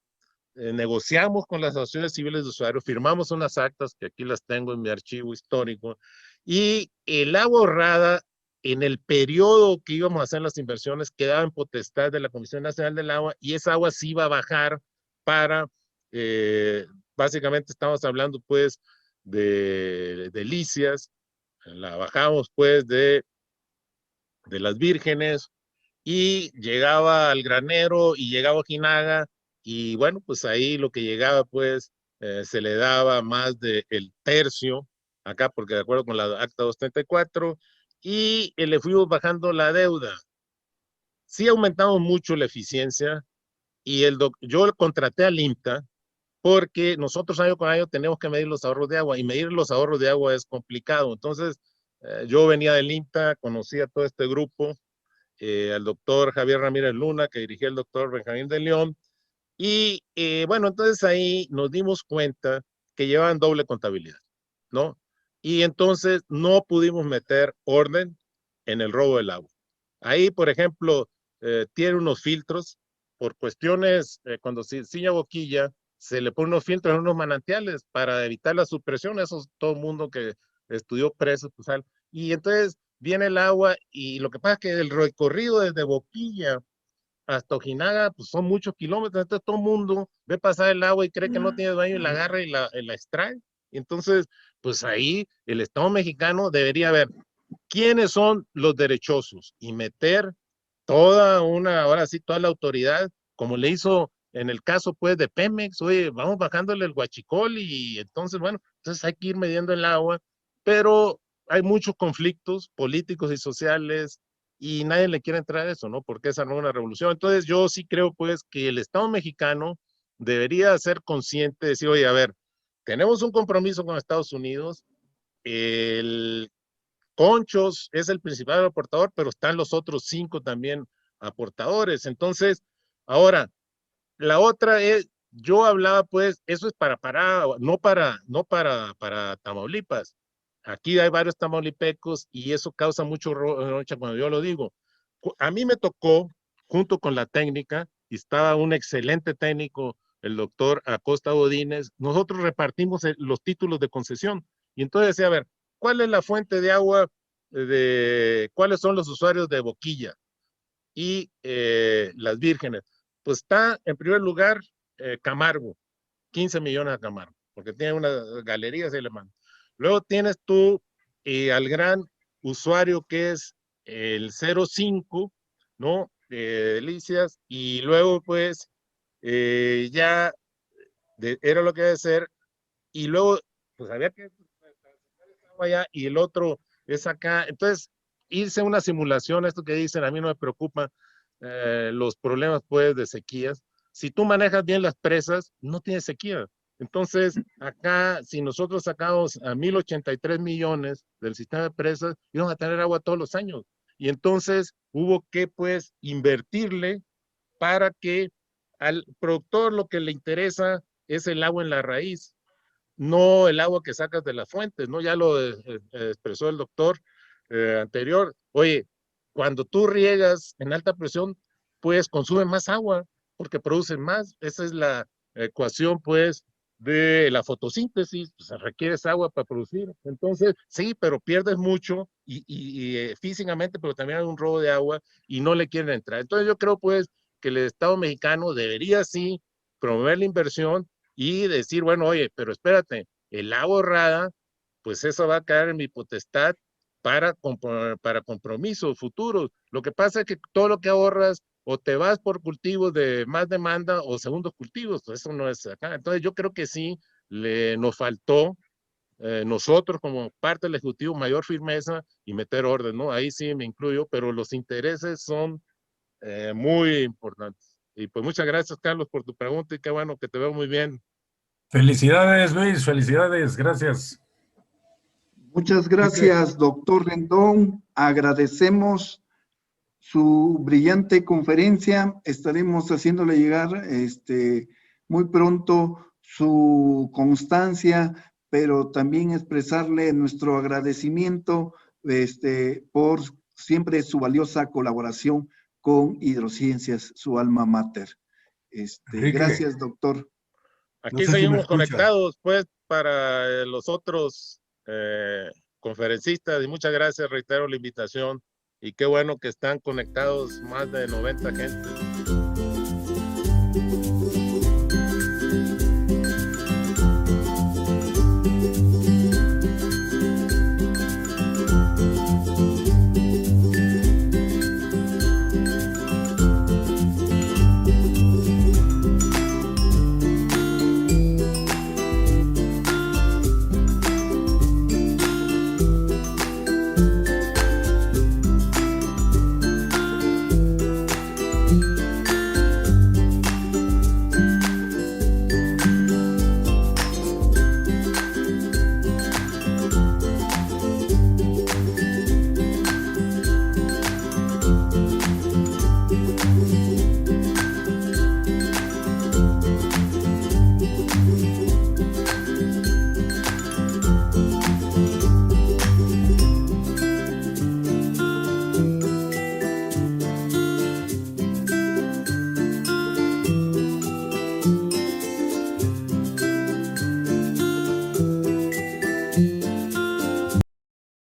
negociamos con las asociaciones civiles de usuarios, firmamos unas actas que aquí las tengo en mi archivo histórico, y el agua ahorrada en el periodo que íbamos a hacer las inversiones quedaba en potestad de la Comisión Nacional del Agua, y esa agua sí iba a bajar para, básicamente estamos hablando pues de Delicias, la bajamos pues de las Vírgenes, y llegaba al Granero y llegaba a Ojinaga, y bueno, pues ahí lo que llegaba pues se le daba más del tercio acá, porque de acuerdo con la acta 234, y le fuimos bajando la deuda. Sí aumentamos mucho la eficiencia, y yo contraté al INTA porque nosotros año con año tenemos que medir los ahorros de agua, y medir los ahorros de agua es complicado. Entonces, yo venía del INTA, conocía todo este grupo, al doctor Javier Ramírez Luna, que dirigía el doctor Benjamín de León, y bueno, entonces ahí nos dimos cuenta que llevaban doble contabilidad, ¿no? Y entonces no pudimos meter orden en el robo del agua. Ahí, por ejemplo, tiene unos filtros, por cuestiones, cuando se ciña boquilla, se le pone unos filtros en unos manantiales para evitar la supresión. Eso es todo el mundo que estudió presas, pues, y entonces viene el agua, y lo que pasa es que el recorrido desde Boquilla hasta Ojinaga, pues son muchos kilómetros. Entonces todo el mundo ve pasar el agua y cree que no tiene dueño, y la agarra y la extrae. Entonces, pues ahí el Estado mexicano debería ver quiénes son los derechosos y meter ahora sí, toda la autoridad, como le hizo en el caso pues de Pemex. Oye, vamos bajándole el huachicol, y entonces, bueno, entonces hay que ir midiendo el agua, pero hay muchos conflictos políticos y sociales y nadie le quiere entrar a eso, ¿no? Porque esa no es una revolución. Entonces yo sí creo pues que el Estado mexicano debería ser consciente de decir, oye, a ver, tenemos un compromiso con Estados Unidos, el Conchos es el principal aportador, pero están los otros 5 también aportadores. Entonces, ahora, la otra es, yo hablaba pues, eso es para Tamaulipas. Aquí hay varios tamaulipecos y eso causa mucho rocha cuando yo lo digo. A mí me tocó, junto con la técnica, y estaba un excelente técnico, el doctor Acosta Godínez, nosotros repartimos los títulos de concesión. Y entonces decía, a ver, ¿cuál es la fuente de agua cuáles son los usuarios de Boquilla y Las Vírgenes? Pues está en primer lugar Camargo, 15 millones a Camargo, porque tiene unas galerías y le mando. Luego tienes tú al gran usuario que es el 05, ¿no? Delicias, y luego pues ya era lo que debe ser, y luego pues había que allá y el otro es acá. Entonces, irse a una simulación, esto que dicen, a mí no me preocupa los problemas pues de sequías. Si tú manejas bien las presas, no tienes sequía. Entonces, acá, si nosotros sacamos a 1,083 millones del sistema de presas, íbamos a tener agua todos los años. Y entonces hubo que, pues, invertirle para que al productor lo que le interesa es el agua en la raíz, no el agua que sacas de las fuentes, ¿no? Ya lo expresó el doctor anterior. Oye, cuando tú riegas en alta presión, pues consume más agua porque producen más. Esa es la ecuación, pues, de la fotosíntesis. Pues, requieres agua para producir. Entonces, sí, pero pierdes mucho físicamente, pero también hay un robo de agua y no le quieren entrar. Entonces, yo creo, pues, que el Estado mexicano debería, sí, promover la inversión y decir, bueno, oye, pero espérate, el agua ahorrada, pues eso va a caer en mi potestad para compromisos futuros. Lo que pasa es que todo lo que ahorras o te vas por cultivos de más demanda o segundos cultivos, pues eso no es acá. Entonces yo creo que sí nos faltó nosotros como parte del Ejecutivo mayor firmeza y meter orden, ¿no? Ahí sí me incluyo, pero los intereses son muy importantes. Y pues muchas gracias, Carlos, por tu pregunta y qué bueno que te veo muy bien. Felicidades, Luis, felicidades, gracias. Muchas gracias, doctor Rendón. Agradecemos su brillante conferencia. Estaremos haciéndole llegar muy pronto su constancia, pero también expresarle nuestro agradecimiento por siempre su valiosa colaboración con Hidrociencias, su alma mater. Enrique. Gracias, doctor. Aquí sé si me seguimos escucha. conectados, pues, para los otros conferencistas y muchas gracias, reitero la invitación y qué bueno que están conectados más de 90 gente.